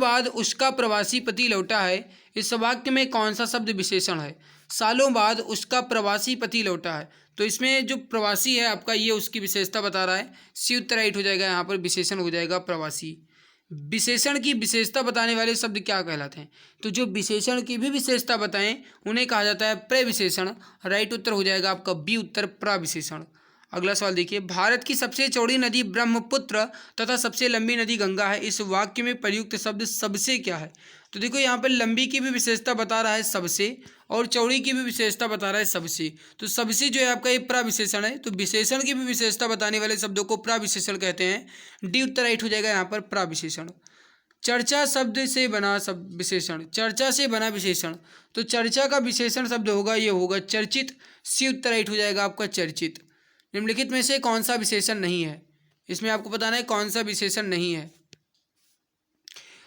[SPEAKER 1] बाद उसका प्रवासी पति लौटा है। इस वाक्य में कौन सा शब्द विशेषण है? सालों बाद उसका प्रवासी पति लौटा है, तो इसमें जो प्रवासी है आपका, ये उसकी विशेषता बता रहा है, सी उत्तर राइट हो जाएगा यहाँ पर, विशेषण हो जाएगा प्रवासी। विशेषण की विशेषता बताने वाले शब्द क्या कहलाते हैं? तो जो विशेषण की भी विशेषता बताएं उन्हें कहा जाता है प्रविशेषण। राइट उत्तर हो जाएगा आपका बी उत्तर, प्रविशेषण। अगला सवाल देखिए, भारत की सबसे चौड़ी नदी ब्रह्मपुत्र तथा सबसे लंबी नदी गंगा है। इस वाक्य में प्रयुक्त शब्द सबसे क्या है? तो देखो यहाँ पर लंबी की भी विशेषता बता रहा है सबसे, और चौड़ी की भी विशेषता बता रहा है सबसे। तो सबसे जो है आपका ये प्रविशेषण है। तो विशेषण की भी विशेषता बताने वाले शब्दों को प्रविशेषण कहते हैं। डी उत्तर राइट हो जाएगा यहाँ पर, प्रविशेषण। चर्चा शब्द से बना शब्द विशेषण, चर्चा से बना विशेषण। तो चर्चा का विशेषण शब्द होगा, ये होगा चर्चित। सी उत्तर राइट हो जाएगा आपका, चर्चित। निम्नलिखित में से कौन सा विशेषण नहीं है? इसमें आपको बताना है कौन सा विशेषण नहीं है।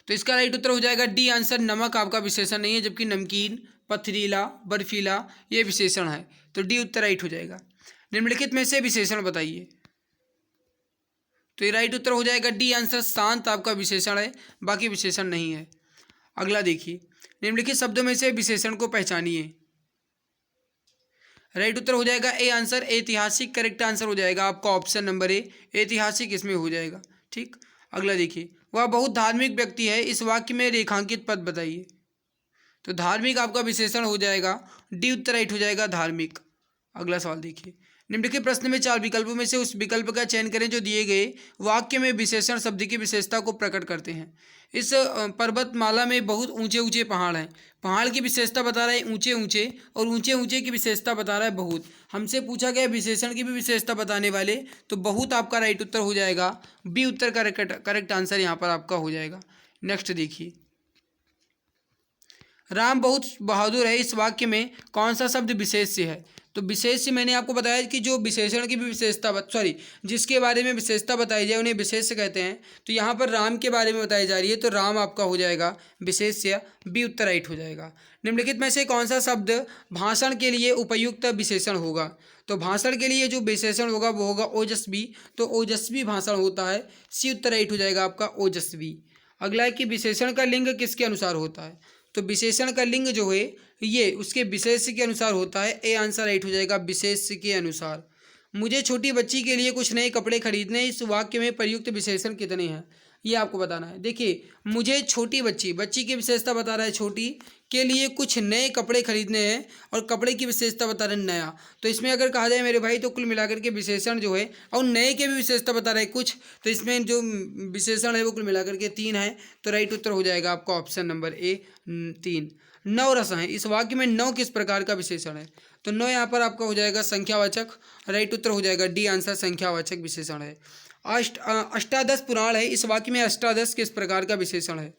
[SPEAKER 1] तो इसका राइट उत्तर हो जाएगा डी आंसर, नमक आपका विशेषण नहीं है, जबकि नमकीन, पथरीला, बर्फीला ये विशेषण है। तो डी उत्तर राइट हो जाएगा। निम्नलिखित में से विशेषण बताइए। तो ये राइट उत्तर हो जाएगा डी आंसर, शांत आपका विशेषण है, बाकी विशेषण नहीं है। अगला देखिए, निम्नलिखित शब्दों में से विशेषण को पहचानिए। राइट उत्तर हो जाएगा ए आंसर, ऐतिहासिक। करेक्ट आंसर हो जाएगा आपका ऑप्शन नंबर ए, ऐतिहासिक इसमें हो जाएगा। ठीक, अगला देखिए, वह बहुत धार्मिक व्यक्ति है। इस वाक्य में रेखांकित पद बताइए। तो धार्मिक आपका विशेषण हो जाएगा, डी उत्तर राइट हो जाएगा, धार्मिक। अगला सवाल देखिए, निम्नलिखित प्रश्न में 4 विकल्पों में से उस विकल्प का चयन करें जो दिए गए वाक्य में विशेषण शब्द की विशेषता को प्रकट करते हैं। इस पर्वतमाला में बहुत ऊंचे ऊंचे पहाड़ हैं। पहाड़ की विशेषता बता रहा है ऊंचे ऊंचे, और ऊंचे ऊंचे की विशेषता बता रहा है बहुत। हमसे पूछा गया विशेषण की भी विशेषता बताने वाले, तो बहुत आपका राइट उत्तर हो जाएगा, बी उत्तर का करेक्ट आंसर यहाँ पर आपका हो जाएगा। नेक्स्ट देखिए, राम बहुत बहादुर है। इस वाक्य में कौन सा शब्द विशेष से है? तो विशेष से मैंने आपको बताया कि जो विशेषण की भी विशेषता जिसके बारे में विशेषता बताई जाए उन्हें विशेष कहते हैं। तो यहाँ पर राम के बारे में बताई जा रही है, तो राम आपका हो जाएगा विशेष से, बी उत्तर राइट हो जाएगा। निम्नलिखित में से कौन सा शब्द भाषण के लिए उपयुक्त विशेषण होगा? तो भाषण के लिए जो विशेषण होगा वो होगा ओजस्वी। तो ओजस्वी भाषण होता है, सी उत्तर राइट हो जाएगा आपका, ओजस्वी। अगला है कि विशेषण का लिंग किसके अनुसार होता है? तो विशेषण का लिंग जो है ये उसके विशेष के अनुसार होता है। ए आंसर राइट हो जाएगा, विशेष के अनुसार। मुझे छोटी बच्ची के लिए कुछ नए कपड़े खरीदने। इस वाक्य में प्रयुक्त विशेषण कितने हैं ये आपको बताना है। देखिए, मुझे छोटी बच्ची की विशेषता बता रहा है छोटी, के लिए कुछ नए कपड़े खरीदने हैं, और कपड़े की विशेषता बता रहे हैं नया। तो इसमें अगर कहा जाए मेरे भाई, तो कुल मिलाकर के विशेषण जो है, और नए के भी विशेषता बता रहे हैं कुछ, तो इसमें जो विशेषण है वो कुल मिलाकर के 3 है। तो राइट उत्तर हो जाएगा आपका ऑप्शन नंबर ए, 3। 9 रस हैं। इस वाक्य में 9 किस प्रकार का विशेषण है? तो 9 यहाँ पर आपका हो जाएगा संख्यावाचक। राइट उत्तर हो जाएगा डी आंसर, संख्यावाचक विशेषण है। अष्टादश पुराण है। इस वाक्य में अष्टादश किस प्रकार का विशेषण है?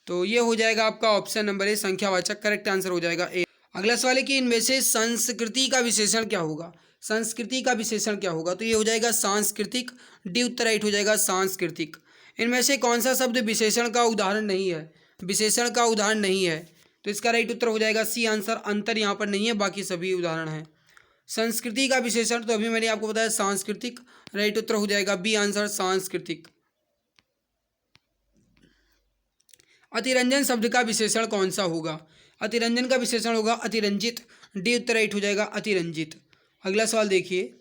[SPEAKER 1] तो ये हो जाएगा आपका ऑप्शन नंबर ए, संख्यावाचक। करेक्ट आंसर हो जाएगा ए। अगला सवाल है कि इनमें से संस्कृति का विशेषण क्या होगा? संस्कृति का विशेषण क्या होगा? तो ये हो जाएगा सांस्कृतिक, डी उत्तर राइट हो जाएगा, सांस्कृतिक। इनमें से कौन सा शब्द विशेषण का उदाहरण नहीं है? विशेषण का उदाहरण नहीं है, तो इसका राइट उत्तर हो जाएगा सी आंसर, अंतर यहाँ पर नहीं है, बाकी सभी उदाहरण हैं। संस्कृति का विशेषण तो अभी मैंने आपको बताया सांस्कृतिक। राइट उत्तर हो जाएगा बी आंसर, सांस्कृतिक। अतिरंजन शब्द का विशेषण कौन सा होगा? अतिरंजन का विशेषण होगा अतिरंजित, डी उत्तर राइट हो जाएगा, अतिरंजित। अगला सवाल देखिए,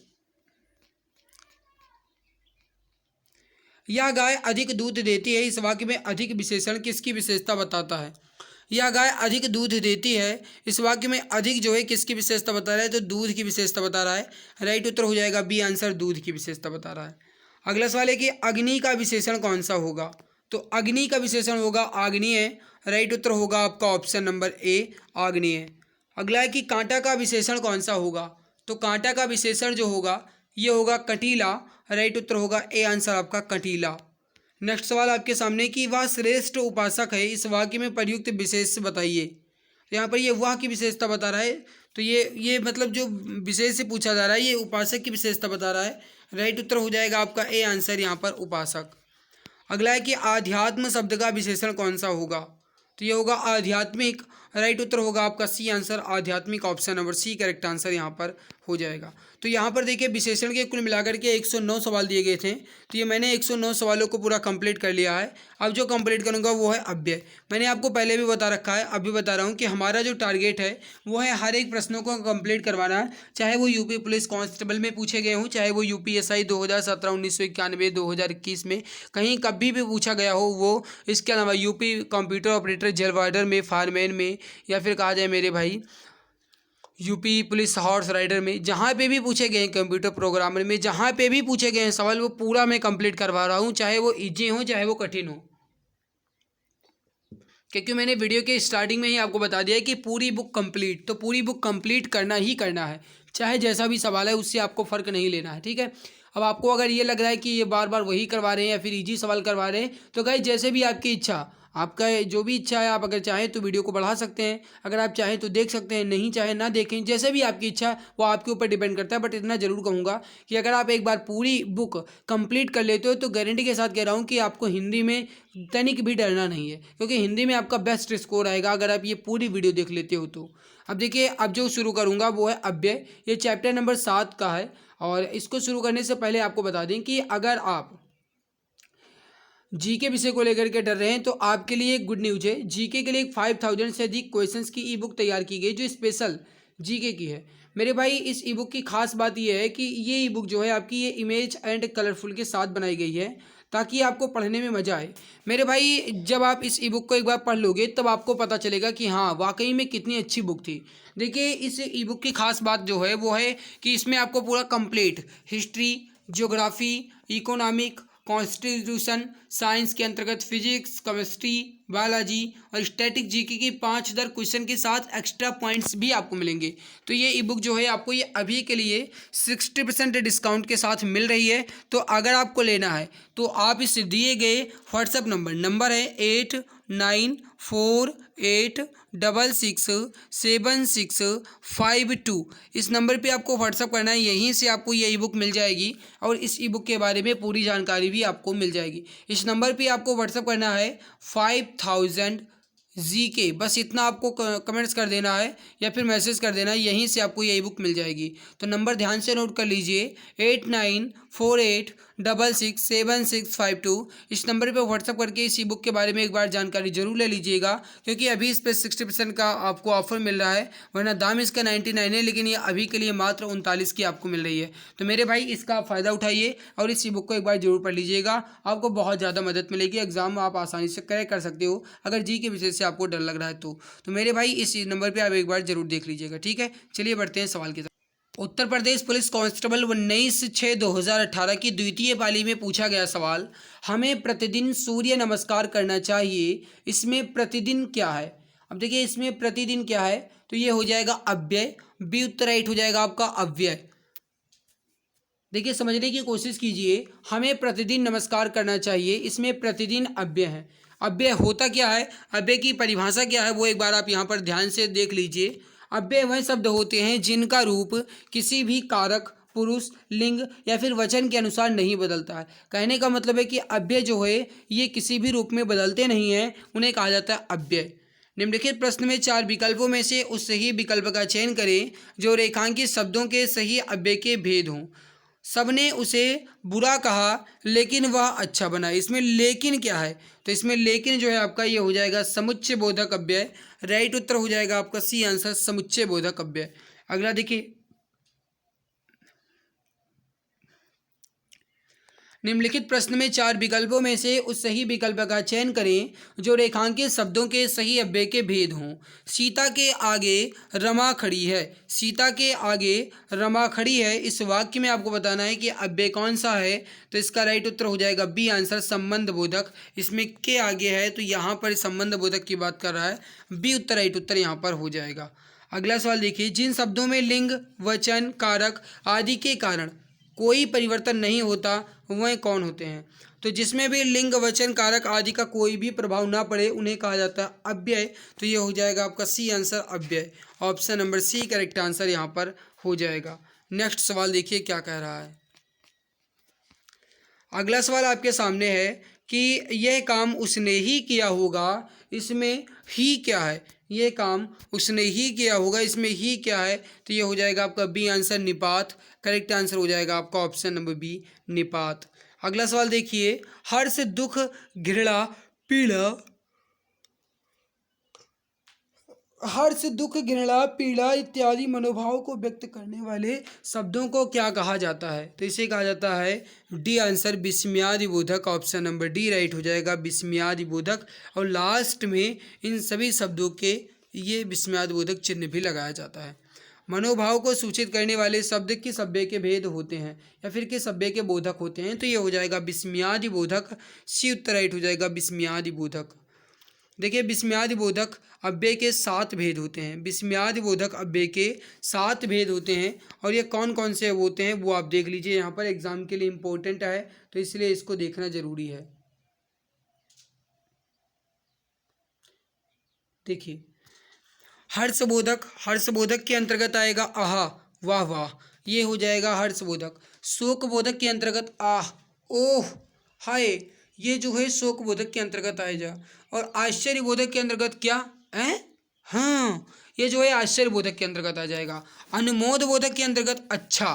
[SPEAKER 1] यह गाय अधिक दूध देती है। इस वाक्य में अधिक विशेषण किसकी विशेषता बताता है? यह गाय अधिक दूध देती है। इस वाक्य में अधिक जो है किसकी विशेषता बता रहा है? तो दूध की विशेषता बता रहा है। राइट उत्तर हो जाएगा बी आंसर, दूध की विशेषता बता रहा है। अगला सवाल है कि अग्नि का विशेषण कौन सा होगा? तो अग्नि का विशेषण होगा आग्नेय। राइट उत्तर होगा आपका ऑप्शन नंबर ए, आग्नेय। अगला है कि कांटा का विशेषण कौन सा होगा? तो कांटा का विशेषण जो होगा ये होगा कटीला। राइट उत्तर होगा ए आंसर आपका, कटीला। नेक्स्ट सवाल आपके सामने कि वह श्रेष्ठ उपासक है। इस वाक्य में प्रयुक्त विशेष बताइए। तो यहाँ पर ये वह की विशेषता बता रहा है, तो ये मतलब जो विशेष से पूछा जा रहा है ये उपासक की विशेषता बता रहा है। राइट उत्तर हो जाएगा आपका ए आंसर यहाँ पर, उपासक। अगला है कि आध्यात्म शब्द का विशेषण कौन सा होगा? तो ये होगा आध्यात्मिक। राइट उत्तर होगा आपका सी आंसर, आध्यात्मिक। Option number C correct answer यहाँ पर हो जाएगा। तो यहाँ पर देखिए विशेषण के कुल मिलाकर के 109 सवाल दिए गए थे, तो ये मैंने 109 सवालों को पूरा कंप्लीट कर लिया है। अब जो कंप्लीट करूँगा वो है अव्यय। मैंने आपको पहले भी बता रखा है, अभी बता रहा हूँ कि हमारा जो टारगेट है वो है हर एक प्रश्नों को कंप्लीट करवाना, चाहे वो यूपी पुलिस कांस्टेबल में पूछे गए हों, चाहे वो यूपीएसआई 2017, 1991, 2021 में कहीं कभी भी पूछा गया हो वो, इसके अलावा UP computer operator, jail warder में, फायरमैन में, या फिर कहा जाए मेरे भाई यूपी पुलिस हॉर्स राइडर में, जहाँ पे भी पूछे गए हैं, कंप्यूटर प्रोग्रामर में जहाँ पे भी पूछे गए हैं सवाल, वो पूरा मैं कंप्लीट करवा रहा हूँ, चाहे वो इजी हो चाहे वो कठिन हो। क्योंकि मैंने वीडियो के स्टार्टिंग में ही आपको बता दिया है कि पूरी बुक कंप्लीट, तो पूरी बुक कंप्लीट करना ही करना है, चाहे जैसा भी सवाल है उससे आपको फ़र्क नहीं लेना है, ठीक है। अब आपको अगर ये लग रहा है कि ये बार बार वही करवा रहे हैं या फिर इजी सवाल करवा रहे हैं, तो गाइस जैसे भी आपकी इच्छा, आपका जो भी इच्छा है, आप अगर चाहें तो वीडियो को बढ़ा सकते हैं, अगर आप चाहें तो देख सकते हैं, नहीं चाहें ना देखें, जैसे भी आपकी इच्छा वो आपके ऊपर डिपेंड करता है। बट इतना ज़रूर कहूँगा कि अगर आप एक बार पूरी बुक कंप्लीट कर लेते हो तो गारंटी के साथ कह रहा हूँ कि आपको हिंदी में तनिक भी डरना नहीं है, क्योंकि हिंदी में आपका बेस्ट स्कोर आएगा अगर आप ये पूरी वीडियो देख लेते हो तो। अब देखिए, अब जो शुरू करूँगा वो है अव्यय। ये चैप्टर नंबर 7 का है, और इसको शुरू करने से पहले आपको बता दें कि अगर आप जीके विषय को लेकर के डर रहे हैं तो आपके लिए एक गुड न्यूज है। जीके के लिए 5000 से अधिक क्वेश्चंस की ई बुक तैयार की गई जो स्पेशल जीके की है। मेरे भाई, इस ई बुक की खास बात यह है कि ये ई बुक जो है आपकी ये इमेज एंड कलरफुल के साथ बनाई गई है ताकि आपको पढ़ने में मज़ा आए। मेरे भाई, जब आप इस ई बुक को एक बार पढ़ लोगे तब आपको पता चलेगा कि हाँ वाकई में कितनी अच्छी बुक थी। देखिए, इस ई बुक की खास बात जो है वो है कि इसमें आपको पूरा complete history, geography, economic, constitution, science के अंतर्गत फिजिक्स, केमिस्ट्री, बायोलॉजी और स्टैटिक जीके की 5 क्वेश्चन के साथ एक्स्ट्रा पॉइंट्स भी आपको मिलेंगे। तो ये ई बुक जो है आपको ये अभी के लिए 60% डिस्काउंट के साथ मिल रही है। तो अगर आपको लेना है तो आप इस दिए गए व्हाट्सएप नंबर है 8948667652, इस नंबर पे आपको व्हाट्सअप करना है। यहीं से आपको ये ई बुक मिल जाएगी और इस ई बुक के बारे में पूरी जानकारी भी आपको मिल जाएगी। इस नंबर पे आपको व्हाट्सअप करना है 5000 जीके, बस इतना आपको कमेंट्स कर देना है या फिर मैसेज कर देना है, यहीं से आपको ये ई बुक मिल जाएगी। तो नंबर ध्यान से नोट कर लीजिए 8948667652। इस नंबर पे व्हाट्सअप करके इस ई बुक के बारे में एक बार जानकारी जरूर ले लीजिएगा, क्योंकि अभी इस पर 60% का आपको ऑफर मिल रहा है, वरना दाम इसका 99 है, लेकिन ये अभी के लिए मात्र 39 की आपको मिल रही है। तो मेरे भाई, इसका फ़ायदा उठाइए और इस ई बुक को एक बार जरूर पढ़ लीजिएगा, आपको बहुत ज़्यादा मदद मिलेगी। एग्जाम आप आसानी से क्रैक कर सकते हो अगर जी के विषय से आपको डर लग रहा है तो मेरे भाई इस नंबर पे आप एक बार जरूर देख लीजिएगा, ठीक है। चलिए बढ़ते हैं सवाल की तरफ। उत्तर प्रदेश पुलिस कांस्टेबल 19/6/2018 की द्वितीय पाली में पूछा गया सवाल, हमें प्रतिदिन सूर्य नमस्कार करना चाहिए, इसमें प्रतिदिन क्या है। अब देखिए, इसमें प्रतिदिन क्या है, तो ये हो जाएगा अव्यय, बी उत्तर राइट हो जाएगा आपका अव्यय। देखिए, समझने की कोशिश कीजिए, हमें प्रतिदिन नमस्कार करना चाहिए, इसमें प्रतिदिन अव्यय है। अव्यय होता क्या है, अव्यय की परिभाषा क्या है, वो एक बार आप यहाँ पर ध्यान से देख लीजिए। अव्यय वह शब्द होते हैं जिनका रूप किसी भी कारक, पुरुष, लिंग या फिर वचन के अनुसार नहीं बदलता है। कहने का मतलब है कि अव्यय जो है ये किसी भी रूप में बदलते नहीं हैं, उन्हें कहा जाता है अव्यय। निम्नलिखित प्रश्न में 4 विकल्पों में से उस सही विकल्प का चयन करें जो रेखांकित शब्दों के सही अव्यय के भेद हों। सबने उसे बुरा कहा लेकिन वह अच्छा बना, इसमें लेकिन क्या है, तो इसमें लेकिन जो है आपका ये हो जाएगा समुच्चय बोधक अव्यय। राइट उत्तर हो जाएगा आपका सी आंसर, समुच्चय बोधक अव्यय। अगला देखिए, निम्नलिखित प्रश्न में 4 विकल्पों में से उस सही विकल्प का चयन करें जो रेखांकित शब्दों के सही अव्यय के भेद हों। सीता के आगे रमा खड़ी है, सीता के आगे रमा खड़ी है, इस वाक्य में आपको बताना है कि अव्यय कौन सा है। तो इसका राइट उत्तर हो जाएगा बी आंसर, संबंध बोधक। इसमें के आगे है तो यहाँ पर संबंध बोधक की बात कर रहा है, बी उत्तर राइट उत्तर यहाँ पर हो जाएगा। अगला सवाल देखिए, जिन शब्दों में लिंग, वचन, कारक आदि के कारण कोई परिवर्तन नहीं होता वह कौन होते हैं। तो जिसमें भी लिंग, वचन, कारक आदि का कोई भी प्रभाव ना पड़े उन्हें कहा जाता है अव्यय। तो ये हो जाएगा आपका सी आंसर अव्यय, option number C correct answer यहाँ पर हो जाएगा। नेक्स्ट सवाल देखिए क्या कह रहा है। अगला सवाल आपके सामने है कि यह काम उसने ही किया होगा, इसमें ही क्या है, ये काम उसने ही किया होगा, इसमें ही क्या है, तो ये हो जाएगा आपका बी आंसर निपात। करेक्ट आंसर हो जाएगा आपका ऑप्शन नंबर बी निपात। अगला सवाल देखिए, हर्ष दुख घृणा पीड़ा, हर्ष दुख घृणा पीड़ा इत्यादि मनोभाव को व्यक्त करने वाले शब्दों को क्या कहा जाता है, तो इसे कहा जाता है डी आंसर विस्मयादि बोधक। ऑप्शन नंबर डी राइट हो जाएगा विस्मयादि बोधक। और लास्ट में इन सभी शब्दों के ये विस्मयादि बोधक चिन्ह भी लगाया जाता है। मनोभाव को सूचित करने वाले शब्द किस सभ्य के भेद होते हैं या फिर किस सभ्य के बोधक होते हैं, तो ये हो जाएगा विस्मयादि बोधक। सी उत्तर राइट हो जाएगा विस्मयादि बोधक। देखिए विस्मयादि बोधक अव्यय के 7 भेद होते हैं। विस्मयादि बोधक अव्यय के 7 भेद होते हैं और ये कौन कौन से होते हैं वो आप देख लीजिए, यहाँ पर एग्जाम के लिए इम्पोर्टेंट है तो इसलिए इसको देखना जरूरी है। देखिए हर्षबोधक, हर्षबोधक के अंतर्गत आएगा आहा वाह वाह, ये हो जाएगा हर्षबोधक। शोकबोधक के अंतर्गत आह ओह हाय, ये जो है शोकबोधक के अंतर्गत आएगा। और आश्चर्यबोधक के अंतर्गत क्या है, हाँ ये जो है आश्चर्यबोधक के अंतर्गत आ जाएगा। अनुमोद बोधक के अंतर्गत अच्छा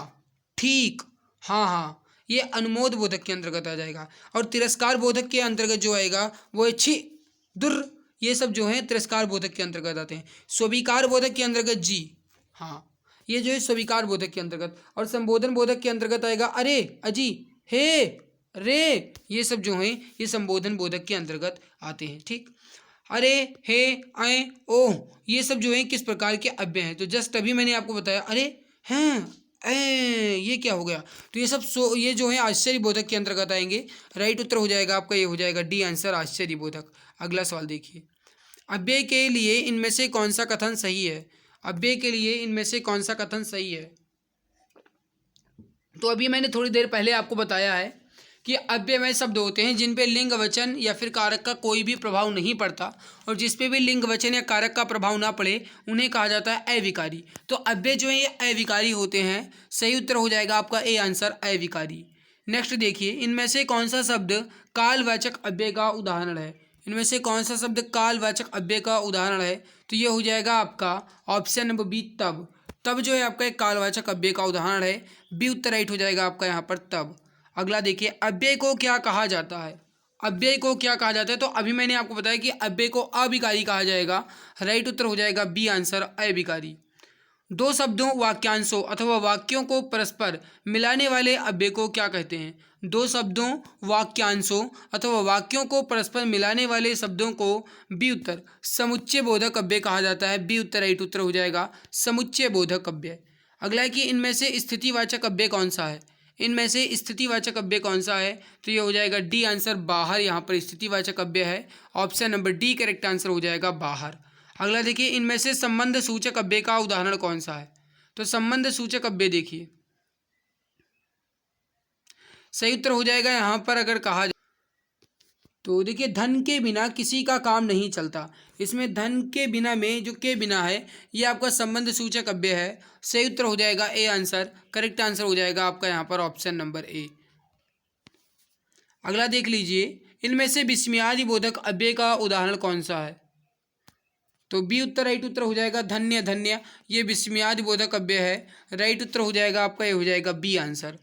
[SPEAKER 1] ठीक, हाँ हाँ ये अनुमोद बोधक के अंतर्गत आ जाएगा। और तिरस्कार बोधक के अंतर्गत जो आएगा वो है छी दुर, ये सब जो है तिरस्कार बोधक के अंतर्गत आते हैं। स्वीकार बोधक के अंतर्गत जी, हाँ ये जो है स्वीकार बोधक के अंतर्गत। और संबोधन बोधक के अंतर्गत आएगा अरे अजी हे रे, ये सब जो हैं ये संबोधन बोधक के अंतर्गत आते हैं। ठीक, अरे हे आए ओह, ये सब जो है किस प्रकार के अव्यय हैं, तो जस्ट अभी मैंने आपको बताया अरे हैं ए, ये क्या हो गया, तो ये सब ये जो है आश्चर्य बोधक के अंतर्गत आएंगे। राइट उत्तर हो जाएगा आपका, ये हो जाएगा डी आंसर आश्चर्य बोधक। अगला सवाल देखिए, अव्यय के लिए इनमें से कौन सा कथन सही है, अव्यय के लिए इनमें से कौन सा कथन सही है, तो अभी मैंने थोड़ी देर पहले आपको बताया है कि अव्ययमय शब्द होते हैं जिन पे लिंग वचन या फिर कारक का कोई भी प्रभाव नहीं पड़ता, और जिस पे भी लिंग वचन या कारक का प्रभाव ना पड़े उन्हें कहा जाता है अविकारी। तो अव्यय जो है ये अविकारी होते हैं। सही उत्तर हो जाएगा आपका ए आंसर अविकारी। नेक्स्ट देखिए, इनमें से कौन सा शब्द कालवाचक अव्यय का उदाहरण है, इनमें से कौन सा शब्द कालवाचक अव्यय का उदाहरण है, तो ये हो जाएगा आपका ऑप्शन नंबर बी तब। तब जो है आपका एक कालवाचक अव्यय का उदाहरण है। बी उत्तर राइट हो जाएगा आपका यहाँ पर तब। अगला देखिए, अव्यय को क्या कहा जाता है, अव्यय को क्या कहा जाता है, तो अभी मैंने आपको बताया कि अव्यय को अविकारी कहा जाएगा। राइट उत्तर हो जाएगा बी आंसर अविकारी। दो शब्दों वाक्यांशों अथवा वाक्यों को परस्पर मिलाने वाले अव्यय को क्या कहते हैं, दो शब्दों वाक्यांशों अथवा वाक्यों को परस्पर मिलाने वाले शब्दों को बी उत्तर समुच्चय बोधक अव्यय कहा जाता है। बी उत्तर राइट उत्तर हो जाएगा समुच्चय बोधक अव्यय। अगला है कि इनमें से स्थितिवाचक अव्यय कौन सा है, इनमें से स्थितिवाचक अव्यय कौन सा है, तो ये हो जाएगा डी आंसर बाहर, यहाँ पर स्थितिवाचक अव्यय है। Option number D correct answer हो जाएगा बाहर। अगला देखिए, इनमें से संबंध सूचक अव्यय का उदाहरण कौन सा है, तो संबंध सूचक अव्यय देखिए सही उत्तर हो जाएगा यहाँ पर अगर कहा तो देखिए धन के बिना किसी का काम नहीं चलता, इसमें धन के बिना में जो के बिना है ये आपका संबंध सूचक अव्यय है। सही उत्तर हो जाएगा ए आंसर, करेक्ट आंसर हो जाएगा आपका यहाँ पर ऑप्शन नंबर ए। अगला देख लीजिए, इनमें से विस्मयादि बोधक अव्यय का उदाहरण कौन सा है, तो बी उत्तर राइट उत्तर हो जाएगा धन्य धन्य, ये विस्मयादि बोधक अव्यय है। राइट उत्तर हो जाएगा आपका, ये हो जाएगा बी आंसर।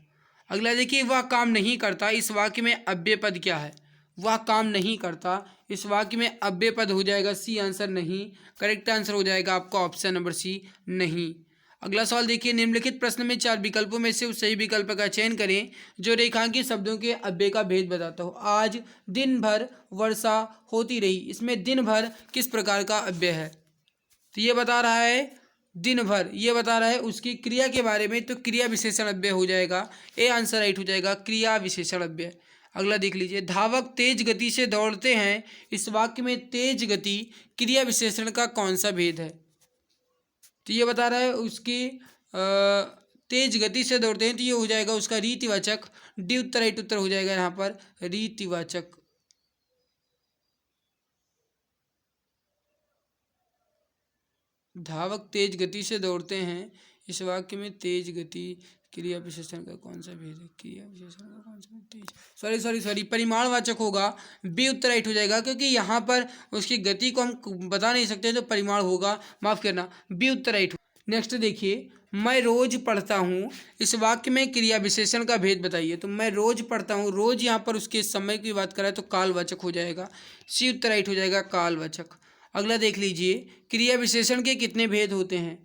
[SPEAKER 1] अगला देखिए, वह काम नहीं करता, इस वाक्य में अव्यय पद क्या है, वह काम नहीं करता, इस वाक्य में अव्यय पद हो जाएगा सी आंसर नहीं। करेक्ट आंसर हो जाएगा आपका ऑप्शन नंबर सी नहीं। अगला सवाल देखिए, निम्नलिखित प्रश्न में 4 विकल्पों में से उस सही विकल्प का चयन करें जो रेखांकित शब्दों के अव्यय का भेद बताता हो। आज दिन भर वर्षा होती रही, इसमें दिन भर किस प्रकार का अव्यय है, तो ये बता रहा है दिन भर, ये बता रहा है उसकी क्रिया के बारे में, तो क्रिया विशेषण अव्यय हो जाएगा। ए आंसर राइट हो जाएगा क्रिया विशेषण अव्यय। अगला देख लीजिए, धावक तेज गति से दौड़ते हैं, इस वाक्य में तेज गति क्रिया विशेषण का कौन सा भेद है, तो ये बता रहा है उसकी तेज गति से दौड़ते हैं, तो ये हो जाएगा उसका रीतिवाचक। डी उत्तर राइट उत्तर हो जाएगा यहाँ पर रीतिवाचक। धावक तेज गति से दौड़ते हैं, इस वाक्य में तेज गति क्रिया विशेषण का कौन सा भेद है? क्रिया विशेषण का कौन सा तेज, सॉरी परिमाणवाचक होगा, बी उत्तर राइट हो जाएगा, क्योंकि यहाँ पर उसकी गति को हम बता नहीं सकते तो परिमाण होगा, माफ करना, बी उत्तर राइट। नेक्स्ट देखिए, मैं रोज पढ़ता हूँ, इस वाक्य में क्रिया विशेषण का भेद बताइए। तो मैं रोज पढ़ता हूँ, रोज यहाँ पर उसके समय की बात करें तो कालवाचक हो जाएगा, सी उत्तर राइट हो जाएगा, कालवाचक। अगला देख लीजिए, क्रिया विशेषण के कितने भेद होते हैं?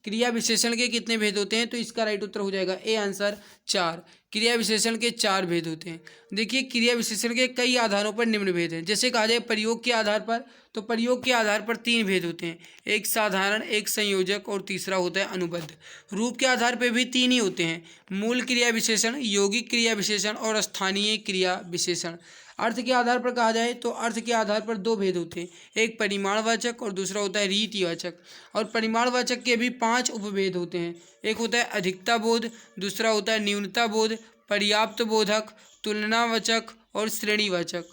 [SPEAKER 1] क्रिया विशेषण के कितने भेद होते हैं? तो इसका राइट उत्तर हो जाएगा ए आंसर 4। क्रिया विशेषण के 4 भेद होते हैं। देखिए, क्रिया विशेषण के कई आधारों पर निम्न भेद हैं। जैसे कहा जाए प्रयोग के आधार पर, तो प्रयोग के आधार पर 3 भेद होते हैं, एक साधारण, एक संयोजक और तीसरा होता है अनुबद्ध। रूप के आधार पर भी 3 ही होते हैं, मूल क्रिया विशेषण, यौगिक क्रिया विशेषण और स्थानीय क्रिया विशेषण। अर्थ के आधार पर कहा जाए तो अर्थ के आधार पर 2 भेद होते हैं, एक परिमाणवाचक और दूसरा होता है रीतिवाचक। और परिमाणवाचक के भी 5 उपभेद होते हैं, एक होता है अधिकता बोध, दूसरा होता है न्यूनता बोध, पर्याप्त बोधक, तुलनावाचक और श्रेणीवाचक।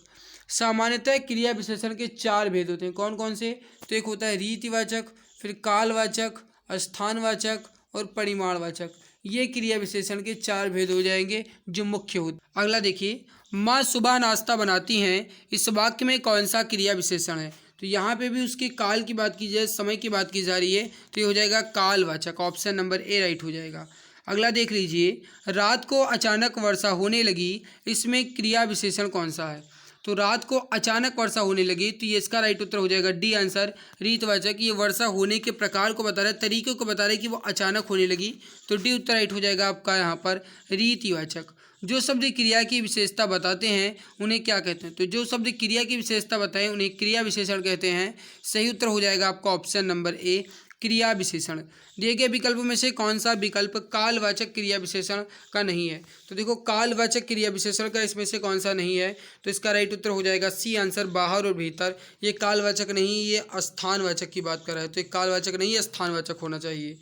[SPEAKER 1] सामान्यतः क्रिया विशेषण के 4 भेद होते हैं, कौन कौन से? तो एक होता है रीतिवाचक, फिर कालवाचक, स्थानवाचक और परिमाणवाचक। ये क्रिया विशेषण के 4 भेद हो जाएंगे जो मुख्य होते। अगला देखिए, माँ सुबह नाश्ता बनाती हैं, इस वाक्य में कौन सा क्रिया विशेषण है? तो यहाँ पे भी उसके काल की बात की जाए, समय की बात की जा रही है, तो ये हो जाएगा कालवाचक, ऑप्शन नंबर ए राइट हो जाएगा। अगला देख लीजिए, रात को अचानक वर्षा होने लगी, इसमें क्रिया विशेषण कौन सा है? तो रात को अचानक वर्षा होने लगी, तो ये इसका राइट उत्तर हो जाएगा डी आंसर, रीतवाचक। ये वर्षा होने के प्रकार को बता रहा है, तरीके को बता रहा है कि वो अचानक होने लगी, तो डी उत्तर राइट हो जाएगा आपका यहाँ पर रीतिवाचक। जो शब्द क्रिया की विशेषता बताते हैं उन्हें क्या कहते हैं? तो जो शब्द क्रिया की विशेषता बताएं उन्हें क्रिया विशेषण कहते हैं। सही उत्तर हो जाएगा आपका ऑप्शन नंबर ए, क्रिया विशेषण। दिए गए विकल्पों में से कौन सा विकल्प कालवाचक क्रिया विशेषण का नहीं है? तो देखो, कालवाचक क्रिया विशेषण का इसमें से कौन सा नहीं है? तो इसका राइट उत्तर हो जाएगा सी आंसर, बाहर और भीतर। ये कालवाचक नहीं, ये स्थानवाचक की बात कर रहा है, तो ये कालवाचक नहीं, ये स्थानवाचक होना चाहिए।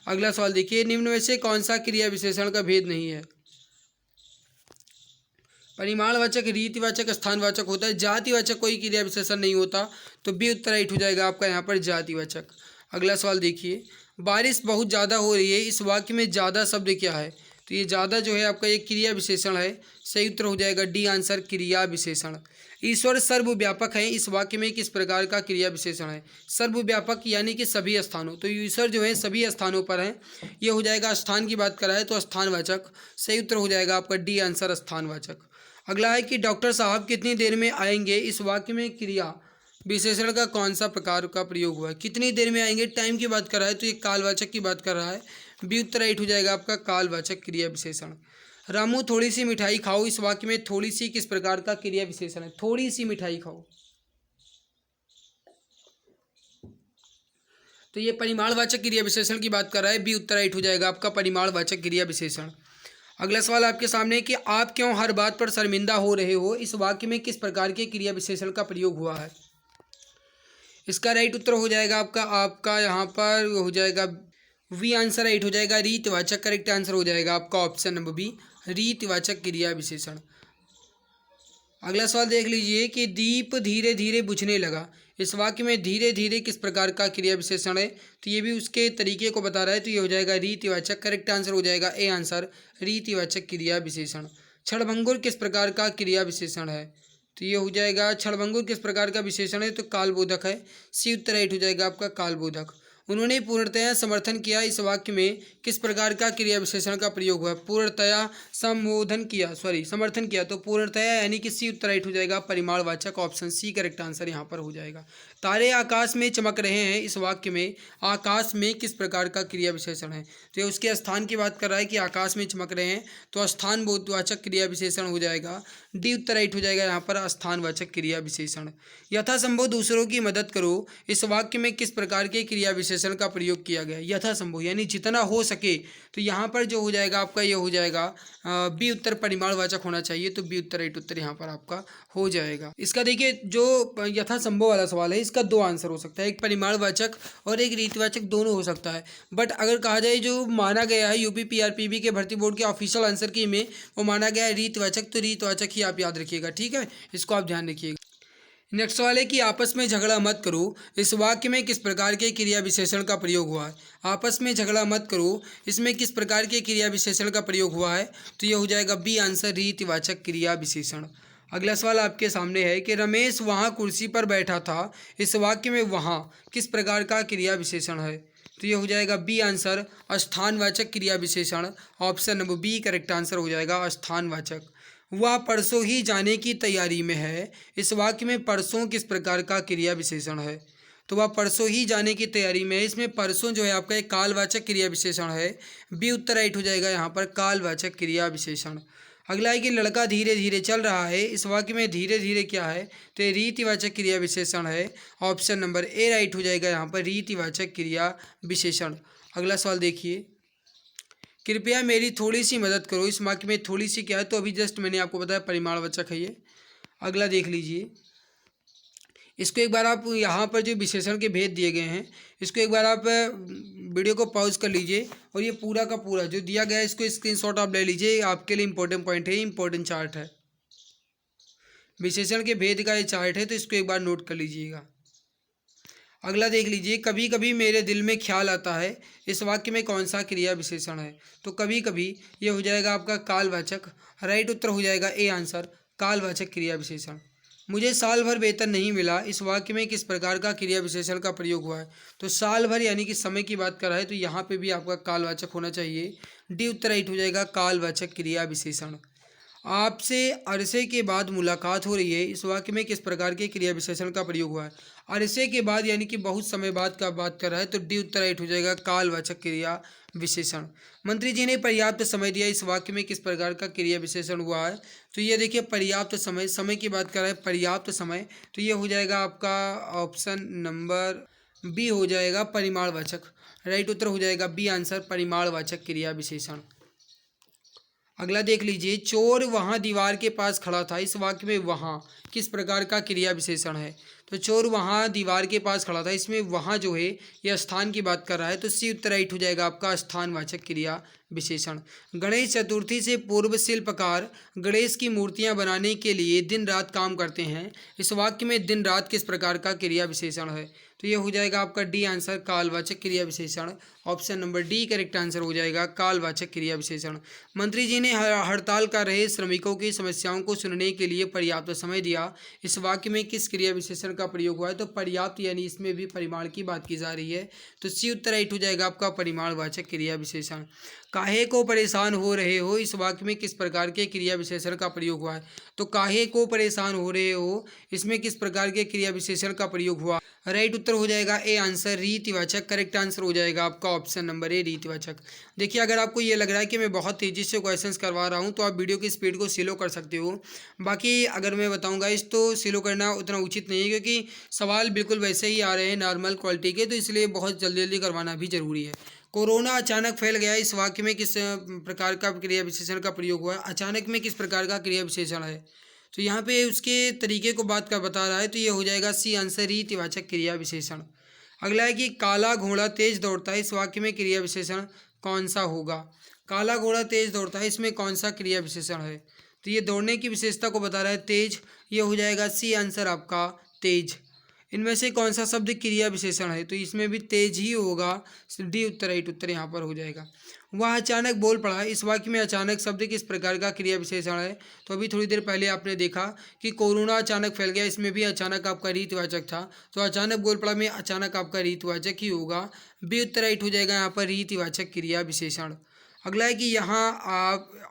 [SPEAKER 1] अगला सवाल देखिए, निम्न में से कौन सा क्रिया विशेषण का भेद नहीं है? परिमाणवाचक, रीतिवाचक, स्थानवाचक होता है, जातिवाचक कोई क्रिया विशेषण नहीं होता, तो बी उत्तर राइट हो जाएगा आपका यहाँ पर जातिवाचक। अगला सवाल देखिए, बारिश बहुत ज़्यादा हो रही है, इस वाक्य में ज़्यादा शब्द क्या है? तो ये ज़्यादा जो है आपका एक क्रिया विशेषण है, सही उत्तर हो जाएगा डी आंसर, क्रिया विशेषण। ईश्वर सर्वव्यापक है, इस वाक्य में किस प्रकार का क्रिया विशेषण है? सर्वव्यापक यानी कि सभी स्थानों, तो ईश्वर जो है सभी स्थानों पर है, ये हो जाएगा स्थान की बात कराए तो स्थानवाचक। सही उत्तर हो जाएगा आपका डी आंसर, स्थानवाचक। अगला है कि डॉक्टर साहब कितनी देर में आएंगे, इस वाक्य में क्रिया विशेषण का कौन सा प्रकार का प्रयोग हुआ है? कितनी देर में आएंगे, टाइम की बात कर रहा है, तो ये कालवाचक की बात कर रहा है, बी उत्तर राइट हो जाएगा आपका, कालवाचक क्रिया विशेषण। रामू थोड़ी सी मिठाई खाओ, इस वाक्य में थोड़ी सी किस प्रकार का क्रिया विशेषण है? थोड़ी सी मिठाई खाओ, तो ये परिमाणवाचक क्रिया विशेषण की बात कर रहा है, बी उत्तर राइट हो जाएगा आपका, परिमाणवाचक क्रिया विशेषण। अगला सवाल आपके सामने कि आप क्यों हर बात पर शर्मिंदा हो रहे हो, इस वाक्य में किस प्रकार के क्रिया विशेषण का प्रयोग हुआ है? इसका राइट उत्तर हो जाएगा आपका यहाँ पर हो जाएगा वी आंसर राइट हो जाएगा, रीतिवाचक। करेक्ट आंसर हो जाएगा आपका ऑप्शन नंबर बी, रीतिवाचक क्रिया विशेषण। अगला सवाल देख लीजिए कि दीप धीरे धीरे बुझने लगा, इस वाक्य में धीरे धीरे किस प्रकार का क्रिया विशेषण है? तो ये भी उसके तरीके को बता रहा है, तो ये हो जाएगा रीतिवाचक। करेक्ट आंसर हो जाएगा ए आंसर, रीतिवाचक क्रिया विशेषण। क्षणभंगुर किस प्रकार का क्रिया विशेषण है? तो ये हो जाएगा क्षणभंगुर किस प्रकार का विशेषण है? तो कालबोधक है, सी उत्तर राइट हो जाएगा आपका, कालबोधक। उन्होंने पूर्णतया समर्थन किया, इस वाक्य में किस प्रकार का क्रिया विशेषण का प्रयोग हुआ? पूर्णतया समर्थन किया, तो पूर्णतया यानी कि सी उत्तर राइट हो जाएगा, परिमाणवाचक, ऑप्शन सी करेक्ट आंसर यहाँ पर हो जाएगा। तारे आकाश में चमक रहे हैं, इस वाक्य में आकाश में किस प्रकार का क्रिया विशेषण है? तो ये उसके स्थान की बात कर रहा है कि आकाश में चमक रहे हैं, तो स्थान बोधवाचक क्रिया विशेषण हो जाएगा, डी उत्तर राइट हो जाएगा यहाँ पर, स्थानवाचक क्रिया विशेषण। यथासंभव दूसरों की मदद करो, इस वाक्य में किस प्रकार के क्रिया विशेषण का प्रयोग किया गया? यथासंभव यानी जितना हो सके, तो यहाँ पर जो हो जाएगा आपका ये हो जाएगा बी उत्तर, परिमाणवाचक होना चाहिए, तो बी उत्तर राइट उत्तर यहाँ पर आपका हो जाएगा। इसका देखिए जो यथासंभव वाला सवाल है, इसका 2 आंसर हो सकता है, एक परिमाणवाचक और एक रीतिवाचक, दोनों हो सकता है। बट अगर कहा जाए जो माना गया है यूपी पीआरपीबी के भर्ती बोर्ड के ऑफिशियल आंसर की में वो माना गया है रीतिवाचक, तो रीतिवाचक ही आप याद रखिएगा, ठीक है, इसको आप ध्यान रखिएगा। नेक्स्ट सवाल है कि आपस में झगड़ा मत करो, इस वाक्य में किस प्रकार के क्रिया विशेषण का प्रयोग हुआ है। आपस में झगड़ा मत करो, इसमें किस प्रकार के क्रिया विशेषण का प्रयोग हुआ है, तो ये हो जाएगा बी आंसर, रीतिवाचक क्रिया विशेषण। अगला सवाल आपके सामने है कि रमेश वहाँ कुर्सी पर बैठा था, इस वाक्य में वहाँ किस प्रकार का क्रिया विशेषण है, तो ये हो जाएगा बी आंसर, स्थानवाचक क्रिया विशेषण। Option number B correct answer हो जाएगा, स्थानवाचक। वह परसों ही जाने की तैयारी में है, इस वाक्य में परसों किस प्रकार का क्रिया विशेषण है, तो वह परसों ही जाने की तैयारी में है। इसमें परसों जो है आपका एक कालवाचक क्रिया विशेषण है, बी उत्तर राइट हो जाएगा यहाँ पर, कालवाचक क्रिया विशेषण। अगला है कि लड़का धीरे धीरे चल रहा है, इस वाक्य में धीरे धीरे क्या है, तो ये रीतिवाचक क्रिया विशेषण है। ऑप्शन नंबर ए राइट हो जाएगा यहाँ पर, रीतिवाचक क्रिया विशेषण। अगला सवाल देखिए, कृपया मेरी थोड़ी सी मदद करो, इस वाक्य में थोड़ी सी क्या है, तो अभी जस्ट मैंने आपको बताया परिमाणवाचक है ये। अगला देख लीजिए, इसको एक बार आप यहाँ पर जो विशेषण के भेद दिए गए हैं, इसको एक बार आप वीडियो को पॉज कर लीजिए और ये पूरा का पूरा जो दिया गया है इसको स्क्रीनशॉट आप ले लीजिए, आपके लिए इंपॉर्टेंट पॉइंट है, इंपॉर्टेंट चार्ट है, विशेषण के भेद का ये चार्ट है, तो इसको एक बार नोट कर लीजिएगा। अगला देख लीजिए, कभी कभी मेरे दिल में ख्याल आता है, इस वाक्य में कौन सा क्रिया विशेषण है, तो कभी कभी ये हो जाएगा आपका कालवाचक। राइट उत्तर हो जाएगा ए आंसर, कालवाचक क्रिया विशेषण। मुझे साल भर वेतन नहीं मिला, इस वाक्य में किस प्रकार का क्रिया विशेषण का प्रयोग हुआ है, तो साल भर यानी कि समय की बात कर रहा है, तो यहाँ पे भी आपका कालवाचक होना चाहिए, डी उत्तर राइट हो जाएगा, कालवाचक क्रिया विशेषण। आपसे अरसे के बाद मुलाकात हो रही है, इस वाक्य में किस प्रकार के क्रिया विशेषण का प्रयोग हुआ है, अरसे के बाद यानी कि बहुत समय बाद का बात कर रहा है, तो डी उत्तर राइट हो जाएगा, कालवाचक क्रिया विशेषण। मंत्री जी ने पर्याप्त समय दिया, इस वाक्य में किस प्रकार का क्रिया विशेषण हुआ है, तो ये देखिए पर्याप्त समय, समय की बात कर रहा है, पर्याप्त समय, तो ये हो जाएगा आपका ऑप्शन नंबर बी हो जाएगा, परिमाणवाचक। राइट उत्तर हो जाएगा बी आंसर, परिमाणवाचक क्रिया विशेषण। अगला देख लीजिए, चोर वहाँ दीवार के पास खड़ा था, इस वाक्य में वहाँ किस प्रकार का क्रिया विशेषण है, तो चोर वहाँ दीवार के पास खड़ा था, इसमें वहाँ जो है यह स्थान की बात कर रहा है, तो सी उत्तर राइट हो जाएगा आपका, स्थानवाचक क्रिया विशेषण। गणेश चतुर्थी से पूर्व शिल्पकार गणेश की मूर्तियाँ बनाने के लिए दिन रात काम करते हैं, इस वाक्य में दिन रात किस प्रकार का क्रिया विशेषण है, तो ये हो जाएगा आपका डी आंसर, कालवाचक क्रिया विशेषण। Option number D correct answer हो जाएगा, कालवाचक क्रिया विशेषण। मंत्री जी ने हड़ताल कर रहे श्रमिकों की समस्याओं को सुनने के लिए पर्याप्त समय दिया, इस वाक्य में किस क्रिया विशेषण का प्रयोग हुआ है, तो पर्याप्त यानी इसमें भी परिमाण की बात की जा रही है, तो सी उत्तर राइट हो जाएगा आपका, परिमाणवाचक क्रिया विशेषण। काहे को परेशान हो रहे हो, इस वाक्य में किस प्रकार के क्रिया विशेषण का प्रयोग हुआ है, तो काहे को परेशान हो रहे हो, इसमें किस प्रकार के क्रिया विशेषण का प्रयोग हुआ। राइट उत्तर हो जाएगा ए आंसर, रीतिवाचक। करेक्ट आंसर हो जाएगा आपका ऑप्शन नंबर ए, रीतिवाचक। देखिए अगर आपको ये लग रहा है कि मैं बहुत तेज़ी से क्वेश्चंस करवा रहा हूँ तो आप वीडियो की स्पीड को स्लो कर सकते हो, बाकी अगर मैं बताऊँगा इस तो स्लो करना उतना उचित नहीं है, क्योंकि सवाल बिल्कुल वैसे ही आ रहे हैं नॉर्मल क्वालिटी के, तो इसलिए बहुत जल्दी जल्दी करवाना भी ज़रूरी है। कोरोना अचानक फैल गया, इस वाक्य में किस प्रकार का क्रिया विशेषण का प्रयोग हुआ है, अचानक में किस प्रकार का क्रिया विशेषण है, तो यहाँ पे उसके तरीके को बात कर बता रहा है, तो ये हो जाएगा सी आंसर, रीतिवाचक क्रिया विशेषण। अगला है कि काला घोड़ा तेज दौड़ता है, इस वाक्य में क्रिया विशेषण कौन सा होगा, काला घोड़ा तेज दौड़ता है, इसमें कौन सा क्रिया विशेषण है, तो ये दौड़ने की विशेषता को बता रहा है, तेज, ये हो जाएगा सी आंसर आपका, तेज। इनमें से कौन सा शब्द क्रिया विशेषण है, तो इसमें भी तेज ही होगा, डी उत्तर राइट उत्तर यहाँ पर हो जाएगा। वह अचानक बोल पड़ा, इस वाक्य में अचानक शब्द किस प्रकार का क्रिया विशेषण है, तो अभी थोड़ी देर पहले आपने देखा कि कोरोना अचानक फैल गया, इसमें भी अचानक आपका रीतिवाचक था, तो अचानक बोल पड़ा में अचानक आपका रीतिवाचक ही होगा, बी उत्तर राइट हो जाएगा यहाँ पर, रीतिवाचक क्रिया विशेषण। अगला है कि यहाँ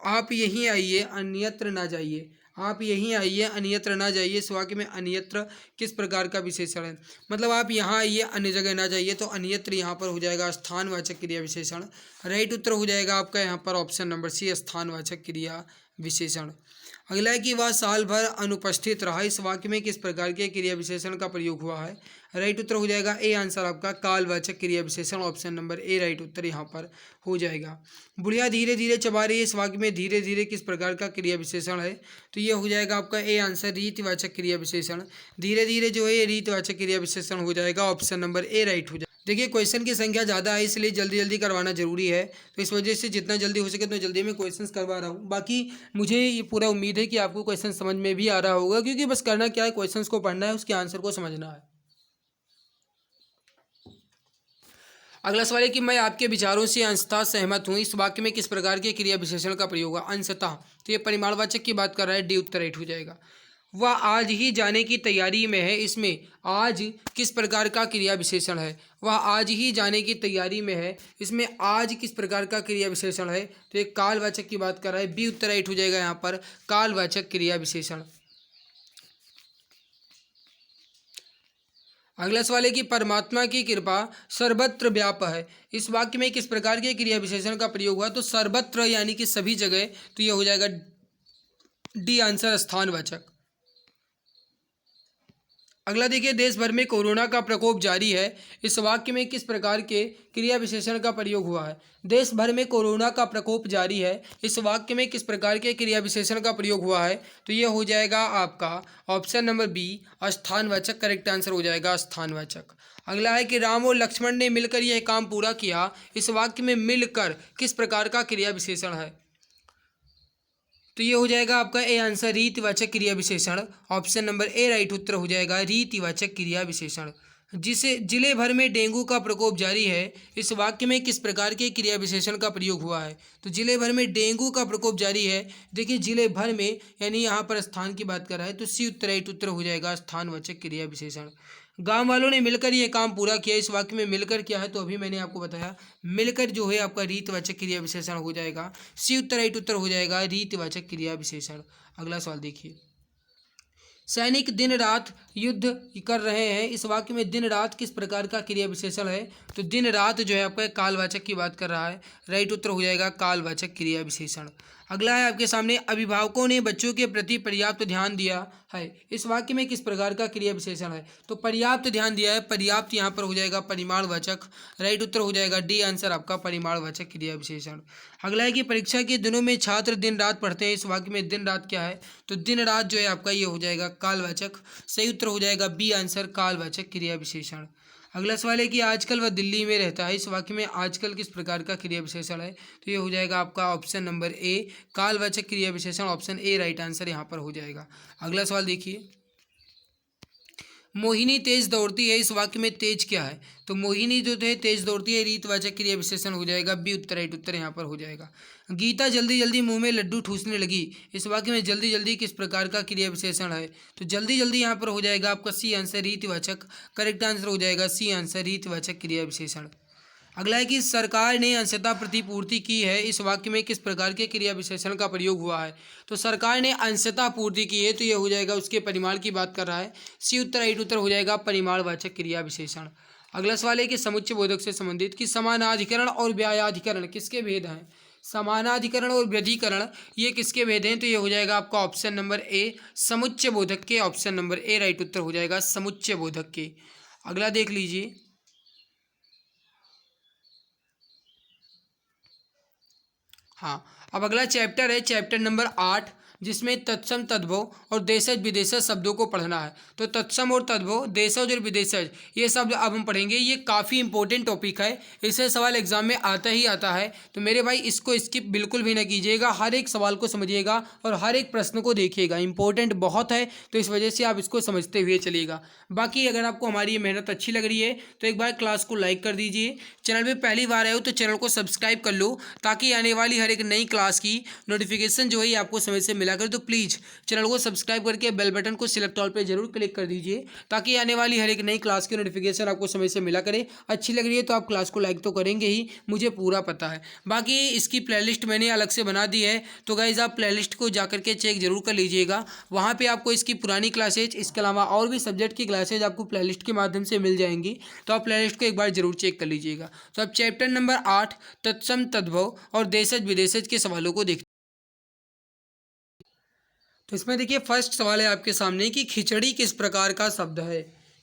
[SPEAKER 1] आप यहीं आइए अन्यत्र ना जाइए, आप यहीं आइए अन्यत्र ना जाइए, इस वाक्य में अन्यत्र किस प्रकार का विशेषण है, मतलब आप यहाँ आइए अन्य जगह ना जाइए, तो अन्यत्र यहाँ पर हो जाएगा स्थानवाचक क्रिया विशेषण। राइट उत्तर हो जाएगा आपका यहाँ पर ऑप्शन नंबर सी, स्थानवाचक क्रिया विशेषण। अगला है कि वह साल भर अनुपस्थित रहा, इस वाक्य में किस प्रकार के क्रिया विशेषण का प्रयोग हुआ है, राइट उत्तर हो जाएगा ए आंसर आपका कालवाचक क्रिया विशेषण, ऑप्शन नंबर ए राइट उत्तर यहाँ पर हो जाएगा। बुढ़िया धीरे धीरे चबा रही है, इस वाक्य में धीरे धीरे किस प्रकार का क्रिया विशेषण है? तो ये हो जाएगा आपका ए आंसर रीतिवाचक क्रिया विशेषण। धीरे धीरे जो है ये रीतिवाचक क्रिया विशेषण हो जाएगा, ऑप्शन नंबर ए राइट हो जाएगा। देखिए क्वेश्चन की संख्या ज़्यादा है इसलिए जल्दी जल्दी करवाना जरूरी है, तो इस वजह से जितना जल्दी हो सके उतना जल्दी मैं क्वेश्चंस करवा रहा हूँ। बाकी मुझे ये पूरा उम्मीद है कि आपको क्वेश्चन समझ में भी आ रहा होगा, क्योंकि बस करना क्या है, क्वेश्चंस को पढ़ना है, उसके आंसर को समझना है। अगला सवाल है कि मैं आपके विचारों से अंशतः सहमत हूँ, इस वाक्य में किस प्रकार के क्रिया विशेषण का प्रयोग हुआ? अंशतः, तो ये परिमाणवाचक की बात कर रहा है, डी उत्तर राइट हो जाएगा। वह आज ही जाने की तैयारी में है, इसमें आज किस प्रकार का क्रिया विशेषण है? वह आज ही जाने की तैयारी में है, इसमें आज किस प्रकार का क्रिया विशेषण है? तो एक कालवाचक की बात कर रहा है, बी उत्तर राइट हो जाएगा यहाँ पर, कालवाचक क्रिया विशेषण। अगला सवाल है कि परमात्मा की कृपा सर्वत्र व्याप है, इस वाक्य में किस प्रकार के क्रिया विशेषण का प्रयोग हुआ? तो सर्वत्र यानी कि सभी जगह, तो यह हो जाएगा डी आंसर स्थानवाचक। अगला देखिए, देश भर में कोरोना का प्रकोप जारी है, इस वाक्य में किस प्रकार के क्रिया विशेषण का प्रयोग हुआ है? देश भर में कोरोना का प्रकोप जारी है, इस वाक्य में किस प्रकार के क्रिया विशेषण का प्रयोग हुआ है? तो ये हो जाएगा आपका ऑप्शन नंबर बी स्थानवाचक, करेक्ट आंसर हो जाएगा स्थानवाचक। अगला है कि राम और लक्ष्मण ने मिलकर यह काम पूरा किया, इस वाक्य में मिलकर किस प्रकार का क्रिया विशेषण है? तो ये हो जाएगा आपका ए आंसर रीतिवाचक क्रिया विशेषण, ऑप्शन नंबर ए राइट उत्तर हो जाएगा रीतिवाचक क्रिया विशेषण। जिसे जिले भर में डेंगू का प्रकोप जारी है, इस वाक्य में किस प्रकार के क्रिया विशेषण का प्रयोग हुआ है? तो जिले भर में डेंगू का प्रकोप जारी है, देखिए जिले भर में यानी यहाँ पर स्थान की बात कर रहा है, तो सी उत्तर राइट उत्तर हो जाएगा स्थानवाचक क्रिया विशेषण। गांव वालों ने मिलकर ये काम पूरा किया, इस वाक्य में मिलकर क्या है? तो अभी मैंने आपको बताया मिलकर जो है आपका रीतवाचक क्रिया विशेषण हो जाएगा, सी उत्तर राइट उत्तर हो जाएगा रीतवाचक क्रिया विशेषण। अगला सवाल देखिए, सैनिक दिन रात युद्ध कर रहे हैं, इस वाक्य में दिन रात किस प्रकार का क्रिया विशेषण है? तो दिन रात जो है आपका कालवाचक की बात कर रहा है, राइट उत्तर हो जाएगा कालवाचक क्रिया विशेषण। अगला है आपके सामने, अभिभावकों ने बच्चों के प्रति पर्याप्त ध्यान दिया है, इस वाक्य में किस प्रकार का क्रिया विशेषण है? तो पर्याप्त ध्यान दिया है, पर्याप्त यहाँ पर हो जाएगा परिमाणवाचक, राइट उत्तर हो जाएगा डी आंसर आपका परिमाणवाचक क्रिया विशेषण। अगला है कि परीक्षा के दिनों में छात्र दिन रात पढ़ते हैं, इस वाक्य में दिन रात क्या है? तो दिन रात जो है आपका ये हो जाएगा कालवाचक, सही उत्तर हो जाएगा बी आंसर कालवाचक क्रिया विशेषण। अगला सवाल है कि आजकल वह दिल्ली में रहता है, इस वाक्य में आजकल किस प्रकार का क्रिया विशेषण है? तो ये हो जाएगा आपका ऑप्शन नंबर ए कालवाचक क्रिया विशेषण, ऑप्शन ए राइट आंसर यहाँ पर हो जाएगा। अगला सवाल देखिए, मोहिनी तेज दौड़ती है, इस वाक्य में तेज क्या है? तो मोहिनी जो है तेज दौड़ती है, रीतवाचक क्रिया विशेषण हो जाएगा बी उत्तर राइट उत्तर यहाँ पर हो जाएगा। गीता जल्दी जल्दी मुंह में लड्डू ठूसने लगी, इस वाक्य में जल्दी जल्दी किस प्रकार का क्रिया विशेषण है? तो जल्दी जल्दी यहाँ पर हो जाएगा आपका सी आंसर रीतवाचक, करेक्ट आंसर हो जाएगा सी आंसर रीतवाचक क्रिया विशेषण। अगला है कि सरकार ने अंशतः प्रतिपूर्ति की है, इस वाक्य में किस प्रकार के क्रिया विशेषण का प्रयोग हुआ है? तो सरकार ने अंशतः पूर्ति की है, तो ये हो जाएगा उसके परिमाण की बात कर रहा है, सी उत्तर राइट उत्तर हो जाएगा परिमाणवाचक क्रिया विशेषण। अगला सवाल है कि समुच्चय बोधक से संबंधित कि समानाधिकरण और व्यायाधिकरण किसके भेद हैं? समानाधिकरण और व्यधिकरण ये किसके भेद हैं? तो ये हो जाएगा आपका ऑप्शन नंबर ए समुच्चय बोधक के, ऑप्शन नंबर ए राइट उत्तर हो जाएगा समुच्चय बोधक के। अगला देख लीजिए, हाँ अब अगला चैप्टर है चैप्टर नंबर 8, जिसमें तत्सम तद्भव और देशज विदेशज शब्दों को पढ़ना है। तो तत्सम और तद्भव, देशज और विदेशज ये शब्द अब हम पढ़ेंगे, ये काफ़ी इंपॉर्टेंट टॉपिक है, इससे सवाल एग्जाम में आता ही आता है। तो मेरे भाई इसको स्किप बिल्कुल भी ना कीजिएगा, हर एक सवाल को समझिएगा और हर एक प्रश्न को देखिएगा, इंपॉर्टेंट बहुत है, तो इस वजह से आप इसको समझते हुए चलिएगा। बाकी अगर आपको हमारी ये मेहनत अच्छी लग रही है तो एक बार क्लास को लाइक कर दीजिए, चैनल पर पहली बार आए हो तो चैनल को सब्सक्राइब कर लो, ताकि आने वाली हर एक नई क्लास की नोटिफिकेशन जो है आपको समय से मिला कर। तो प्लीज़ चैनल को सब्सक्राइब करके बेल बटन को सिलेक्ट ऑल पे जरूर क्लिक कर दीजिए, ताकि आने वाली हर एक नई क्लास की नोटिफिकेशन आपको समय से मिला करे। अच्छी लग रही है तो आप क्लास को लाइक तो करेंगे ही, मुझे पूरा पता है। बाकी इसकी प्लेलिस्ट मैंने अलग से बना दी है, तो गाइज आप प्लेलिस्ट को जाकर के चेक जरूर कर लीजिएगा, वहाँ पर आपको इसकी पुरानी क्लासेज, इसके अलावा और भी सब्जेक्ट की क्लासेज आपको प्लेलिस्ट के माध्यम से मिल जाएंगी, तो आप प्लेलिस्ट को एक बार जरूर चेक कर लीजिएगा। तो अब चैप्टर नंबर 8 तत्सम तद्भव और देशज विदेशज के सवालों को देखते। तो इसमें देखिए फर्स्ट सवाल है आपके सामने कि खिचड़ी किस प्रकार का शब्द है?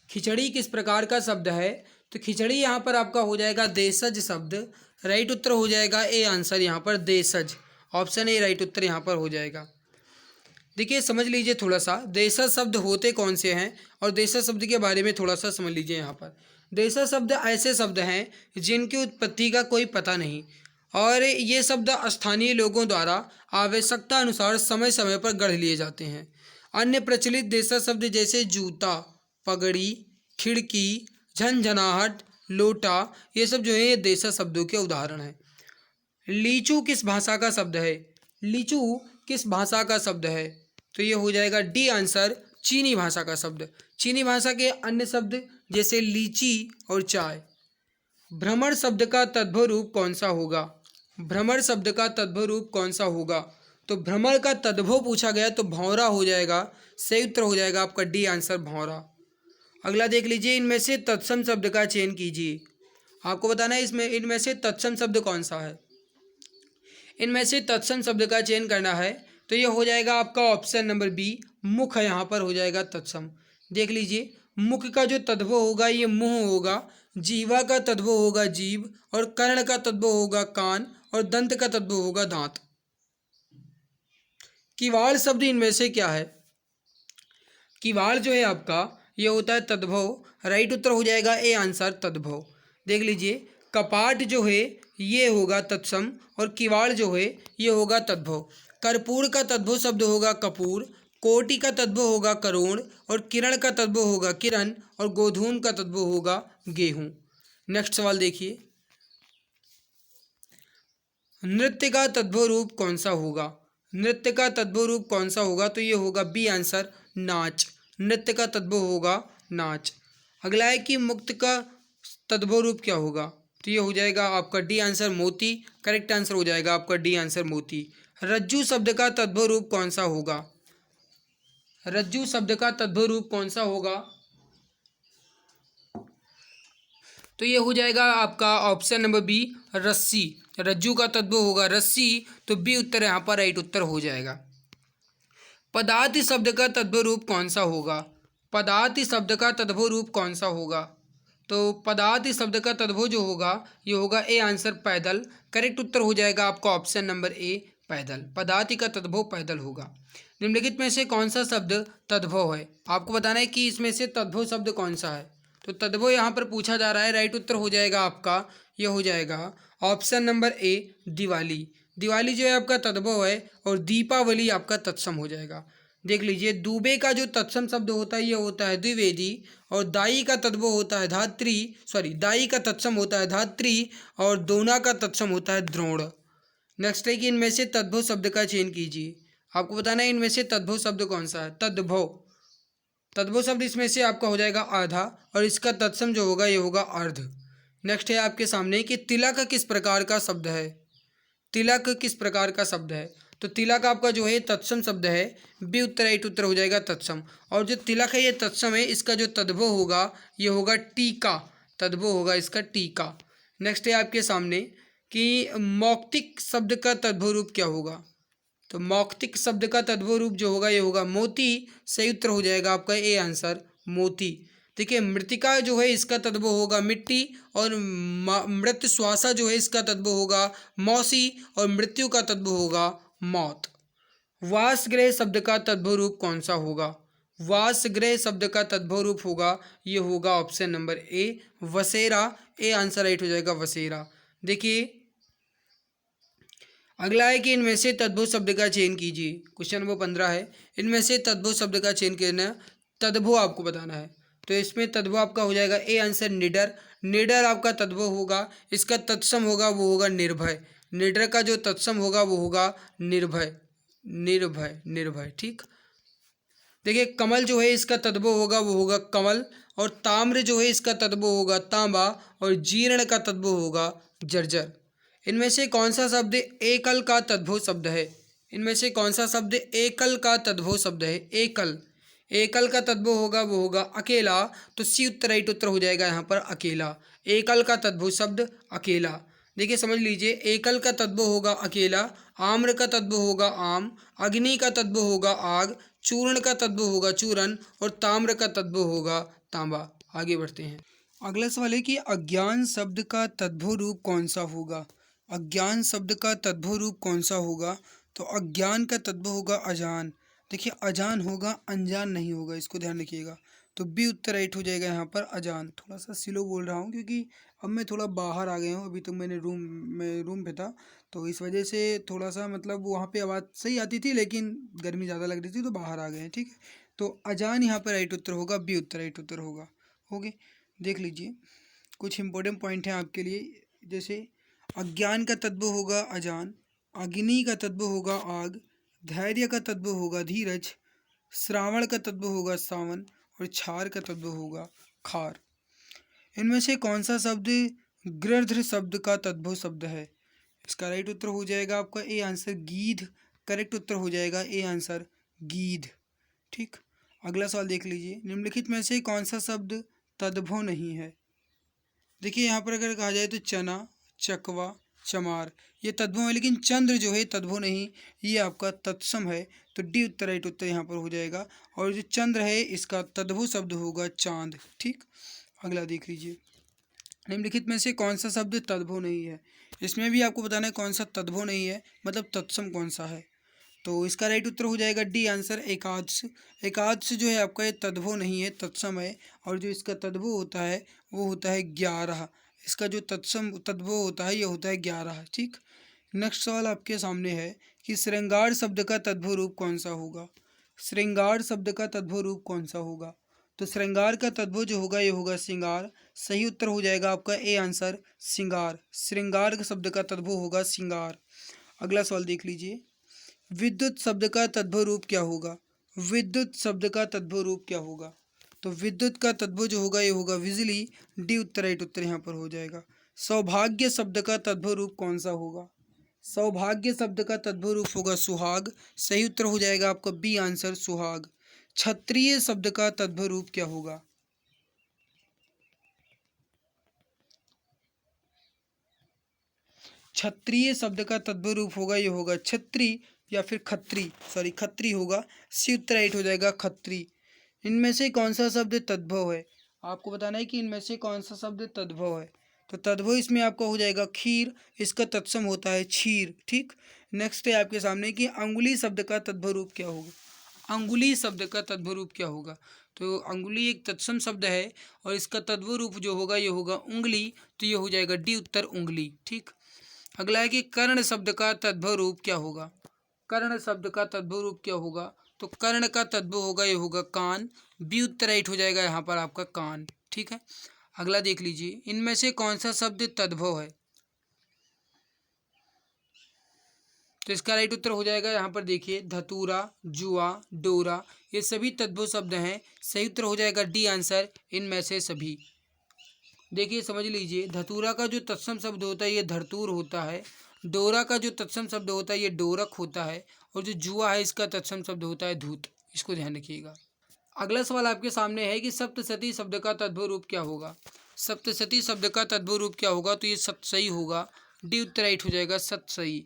[SPEAKER 1] खिचड़ी किस प्रकार का शब्द है? तो खिचड़ी यहाँ पर आपका हो जाएगा देशज शब्द। राइट उत्तर हो जाएगा ए आंसर यहाँ पर देशज। ऑप्शन ए राइट उत्तर यहाँ पर हो जाएगा। देखिए समझ लीजिए थोड़ा सा देशज शब्द होते कौन से हैं और देशज शब्द के बारे में थोड़ा सा समझ लीजिए। यहाँ पर देशज शब्द ऐसे शब्द हैं जिनकी उत्पत्ति का कोई पता नहीं और ये शब्द स्थानीय लोगों द्वारा आवश्यकता अनुसार समय समय पर गढ़ लिए जाते हैं। अन्य प्रचलित देशज शब्द जैसे जूता, पगड़ी, खिड़की, झंझनाहट, लोटा, ये सब जो है ये देशज शब्दों के उदाहरण हैं। लीचू किस भाषा का शब्द है? लीचू किस भाषा का शब्द है? तो ये हो जाएगा डी आंसर चीनी भाषा का शब्द। चीनी भाषा के अन्य शब्द जैसे लीची और चाय। भ्रमर शब्द का तद्भव रूप कौन सा होगा? भ्रमर शब्द का तद्भव रूप कौन सा होगा? तो भ्रमर का तद्भव पूछा गया तो भौरा हो जाएगा। सही उत्तर हो जाएगा आपका डी आंसर भौरा। अगला देख लीजिए, इनमें से तत्सम शब्द का चयन कीजिए। आपको बताना है इसमें इनमें से तत्सम शब्द कौन सा है। इनमें से तत्सम शब्द का चयन करना है तो ये हो जाएगा आपका ऑप्शन नंबर बी मुख है, यहाँ पर हो जाएगा तत्सम। देख लीजिए मुख का जो तद्भव होगा ये मुंह होगा, जीवा का तद्भव होगा जीभ और कर्ण का तद्भव होगा कान और दंत का तद्भव होगा दांत। किवाड़ शब्द इनमें से क्या है? किवाड़ जो है आपका ये होता है तद्भव। राइट उत्तर हो जाएगा ए आंसर तद्भव। देख लीजिए कपाट जो है ये होगा तत्सम और किवाड़ जो है ये होगा तद्भव। कर्पूर का तद्भव शब्द होगा कपूर, कोटि का तद्भव होगा करोड़ और किरण का तद्भव होगा किरण और गोधूम का तद्भव होगा गेहूं। नेक्स्ट सवाल देखिए, नृत्य का तद्भव रूप कौन सा होगा? नृत्य का तद्भव रूप कौन सा होगा? तो ये होगा बी आंसर नाच। नृत्य का तद्भव होगा नाच। अगला है कि मुक्त का तद्भव रूप क्या होगा? तो ये हो जाएगा आपका डी आंसर मोती। करेक्ट आंसर हो जाएगा आपका डी आंसर मोती। रज्जू शब्द का तद्भव रूप कौन सा होगा? रज्जू शब्द का तद्भव रूप कौन सा होगा? तो ये हो जाएगा आपका ऑप्शन नंबर बी रस्सी। रज्जू का तद्भव होगा रस्सी, तो बी उत्तर यहाँ पर राइट उत्तर हो जाएगा। पदार्थ शब्द का तद्भव रूप कौन सा होगा? पदार्थ शब्द का तद्भव रूप कौन सा होगा? तो पदार्थ शब्द का तद्भव जो होगा ये होगा ए आंसर पैदल। करेक्ट उत्तर हो जाएगा आपका ऑप्शन नंबर ए पैदल। पदार्थ का तद्भव पैदल होगा। निम्नलिखित में से कौन सा शब्द तद्भव है? आपको बताना है कि इसमें से तद्भव शब्द कौन सा है। तो तद्भव यहाँ पर पूछा जा रहा है। राइट उत्तर हो जाएगा आपका ये हो जाएगा ऑप्शन नंबर ए दिवाली। दिवाली जो है आपका तद्भव है और दीपावली आपका तत्सम हो जाएगा। देख लीजिए दुबे का जो तत्सम शब्द होता है ये होता है द्विवेदी और दाई का तद्भव होता है धात्री, दाई का तत्सम होता है धात्री और दोना का तत्सम होता है द्रोण। नेक्स्ट है कि इनमें से तद्भव शब्द का चयन कीजिए। आपको बताना है इनमें से तद्भव शब्द कौन सा है। तद्भव तद्भव शब्द इसमें से आपका हो जाएगा आधा और इसका तत्सम जो होगा ये होगा अर्ध। नेक्स्ट है आपके सामने कि तिलक किस प्रकार का शब्द है। तिलक किस प्रकार का शब्द है? तो तिलक आपका जो है तत्सम शब्द है। बी उत्तर राइट उत्तर हो जाएगा तत्सम। और जो तिलक है ये तत्सम है, इसका जो तद्भव होगा ये होगा टीका। तद्भव होगा इसका टीका। नेक्स्ट है आपके सामने कि मौक्तिक शब्द का तद्भव रूप क्या होगा। तो मौक्तिक शब्द का तद्भव रूप जो होगा ये होगा मोती। सही उत्तर हो जाएगा आपका ए आंसर मोती। देखिए मृतिका जो है इसका तद्भव होगा मिट्टी और मृत श्वासा जो है इसका तद्भव होगा मौसी और मृत्यु का तद्भव होगा मौत। वासगृह शब्द का तद्भव रूप कौन सा होगा? वासगृह शब्द का तद्भव रूप होगा ये होगा ऑप्शन नंबर ए वसेरा। ए आंसर राइट हो जाएगा वसेरा। देखिए अगला है कि इनमें से तद्भव शब्द का चयन कीजिए। क्वेश्चन नंबर 15 है, इनमें से तद्भव शब्द का चयन करना है। तद्भव आपको बताना है। तो इसमें तद्भव आपका हो जाएगा ए आंसर निडर। निडर आपका तद्भव होगा। इसका तत्सम होगा वो होगा निर्भय। निडर का जो तत्सम होगा वो होगा निर्भय। निर्भय निर्भय ठीक। देखिए कमल जो है इसका तद्भव होगा वो होगा कमल और ताम्र जो है इसका तद्भव होगा तांबा और जीर्ण का तद्भव होगा जर्जर। इनमें से कौन सा शब्द एकल का तद्भव शब्द है? इनमें से कौन सा शब्द एकल का तद्भव शब्द है? एकल। एकल का तद्भव होगा वो होगा अकेला। तो सी उत्तर राइट उत्तर हो जाएगा यहाँ पर अकेला। एकल का तद्भव शब्द अकेला। देखिए समझ लीजिए एकल का तद्भव होगा अकेला, आम्र का तद्भव होगा आम, अग्नि का तद्भव होगा आग, चूर्ण का तद्भव होगा चूरन और ताम्र का तद्भव होगा तांबा। आगे बढ़ते हैं। अगला सवाल है कि अज्ञान शब्द का तद्भव रूप कौन सा होगा। अज्ञान शब्द का तद्भव रूप कौन सा होगा। तो अज्ञान का तद्भव होगा अजान। देखिए अजान होगा, अनजान नहीं होगा, इसको ध्यान रखिएगा। तो बी उत्तर राइट हो जाएगा यहाँ पर अजान। थोड़ा सा स्लो बोल रहा हूँ क्योंकि अब मैं थोड़ा बाहर आ गया हूँ, अभी तो मैंने रूम पे था, तो इस वजह से थोड़ा सा मतलब वहाँ पे आवाज़ सही आती थी लेकिन गर्मी ज़्यादा लग रही थी तो बाहर आ गए हैं। ठीक है, तो अजान यहाँ पर राइट उत्तर होगा, बी उत्तर राइट उत्तर होगा। ओके, देख लीजिए कुछ इंपॉर्टेंट पॉइंट हैं आपके लिए। जैसे अज्ञान का तत्व होगा अजान, अग्नि का तत्व होगा आग, धैर्य का तत्व होगा धीरज, श्रावण का तत्व होगा सावन और क्षार का तत्व होगा खार। इनमें से कौन सा शब्द गृध्र शब्द का तद्भव शब्द है। इसका राइट उत्तर हो जाएगा आपका ए आंसर गीध। करेक्ट उत्तर हो जाएगा ए आंसर गीध। ठीक, अगला सवाल देख लीजिए। निम्नलिखित में से कौन सा शब्द तद्भव नहीं है। देखिए यहाँ पर अगर कहा जाए तो चना, चकवा, चमार ये तद्भव है, लेकिन चंद्र जो है तद्भव नहीं, ये आपका तत्सम है। तो डी उत्तर राइट उत्तर यहाँ पर हो जाएगा। और जो चंद्र है इसका तद्भव शब्द होगा चांद। ठीक, अगला देख लीजिए। निम्नलिखित में से कौन सा शब्द तद्भव नहीं है। इसमें भी आपको बताना है कौन सा तद्भव नहीं है, मतलब तत्सम कौन सा है। तो इसका राइट उत्तर हो जाएगा डी आंसर एकादश। एकादश जो है आपका ये तद्भव नहीं है, तत्सम है। और जो इसका तद्भव होता है वो होता है 11। इसका जो तत्सम तद्भव होता है ये होता है 11। ठीक, नेक्स्ट सवाल आपके सामने है कि श्रृंगार शब्द का तद्भव रूप कौन सा होगा। श्रृंगार शब्द का तद्भव रूप कौन सा होगा। तो श्रृंगार का तद्भव जो होगा ये होगा श्रृंगार। सही उत्तर हो जाएगा आपका ए आंसर श्रृंगार। श्रृंगार शब्द का तद्भव होगा श्रृंगार। अगला सवाल देख लीजिए। विद्युत शब्द का तद्भव रूप क्या होगा। विद्युत शब्द का तद्भव रूप क्या होगा। तो विद्युत का तद्भव जो होगा ये होगा बिजली। डी उत्तर राइट उत्तर यहाँ पर हो जाएगा। सौभाग्य शब्द का तद्भव रूप कौन सा होगा। सौभाग्य शब्द का तद्भव रूप होगा सुहाग। सही उत्तर हो जाएगा आपका बी आंसर सुहाग। क्षत्रिय शब्द का तद्भव रूप क्या होगा। क्षत्रिय शब्द का तद्भव रूप होगा ये होगा छत्री या फिर खत्री, सॉरी खत्री होगा। सी उत्तर राइट हो जाएगा खत्री। इनमें से कौन सा शब्द तद्भव है। आपको बताना है कि इनमें से कौन सा शब्द तद्भव है। तो तद्भव इसमें आपका हो जाएगा खीर। इसका तत्सम होता है क्षीर। ठीक, नेक्स्ट है आपके सामने कि अंगुली शब्द का तद्भव रूप क्या होगा। अंगुली शब्द का तद्भव रूप क्या होगा। तो अंगुली एक तत्सम शब्द है और इसका तद्भव रूप जो होगा ये होगा उंगली। तो ये हो जाएगा डी उत्तर उंगली। ठीक, अगला है कि कर्ण शब्द का तद्भव रूप क्या होगा। कर्ण शब्द का तद्भव रूप क्या होगा। तो कर्ण का तद्भव होगा ये होगा कान। बी उत्तर राइट हो जाएगा यहाँ पर आपका कान। ठीक है, अगला देख लीजिए। इनमें से कौन सा शब्द तद्भव है। तो इसका राइट उत्तर हो जाएगा यहाँ पर देखिए धतूरा, जुआ, डोरा ये सभी तद्भव शब्द हैं। सही उत्तर हो जाएगा डी आंसर इनमें से सभी। देखिए समझ लीजिए, धतूरा का जो तत्सम शब्द होता है ये धरतूर होता है। डोरा का जो तत्सम शब्द होता है ये डोरक होता है। और जो जुआ है इसका तत्सम शब्द होता है धूत। इसको ध्यान रखिएगा। अगला सवाल आपके सामने है कि सप्तशती शब्द का तद्भव रूप क्या होगा। सप्तशती शब्द का तद्भव रूप क्या होगा। तो ये सतसई होगा। डी उत्तर राइट हो जाएगा सतसई।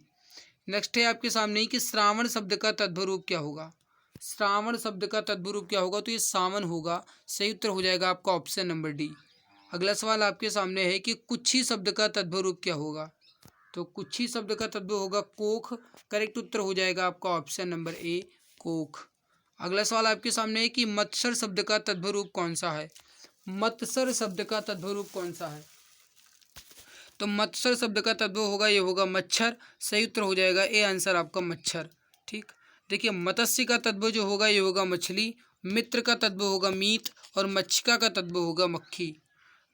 [SPEAKER 1] नेक्स्ट है आपके सामने कि श्रावण शब्द का तद्भव रूप क्या होगा। श्रावण शब्द का तद्भव रूप क्या होगा। तो ये सावन होगा। सही उत्तर हो जाएगा आपका ऑप्शन नंबर डी। अगला सवाल आपके सामने है कि कुच्छी शब्द का तद्भव रूप क्या होगा। तो कुच्छी शब्द का तद्भव होगा कोख। करेक्ट उत्तर हो जाएगा आपका ऑप्शन नंबर ए कोख। अगला सवाल आपके सामने है कि मत्सर शब्द का तद्भव रूप कौन सा है। मत्सर शब्द का तद्भव रूप कौन सा है। तो मत्सर शब्द का तद्भव होगा ये होगा मच्छर। सही उत्तर हो जाएगा ए आंसर आपका मच्छर। ठीक, देखिए मत्स्य का तद्भव जो होगा ये होगा मछली। मित्र का तद्भव होगा मीत और मच्छिका का तद्भव होगा मक्खी।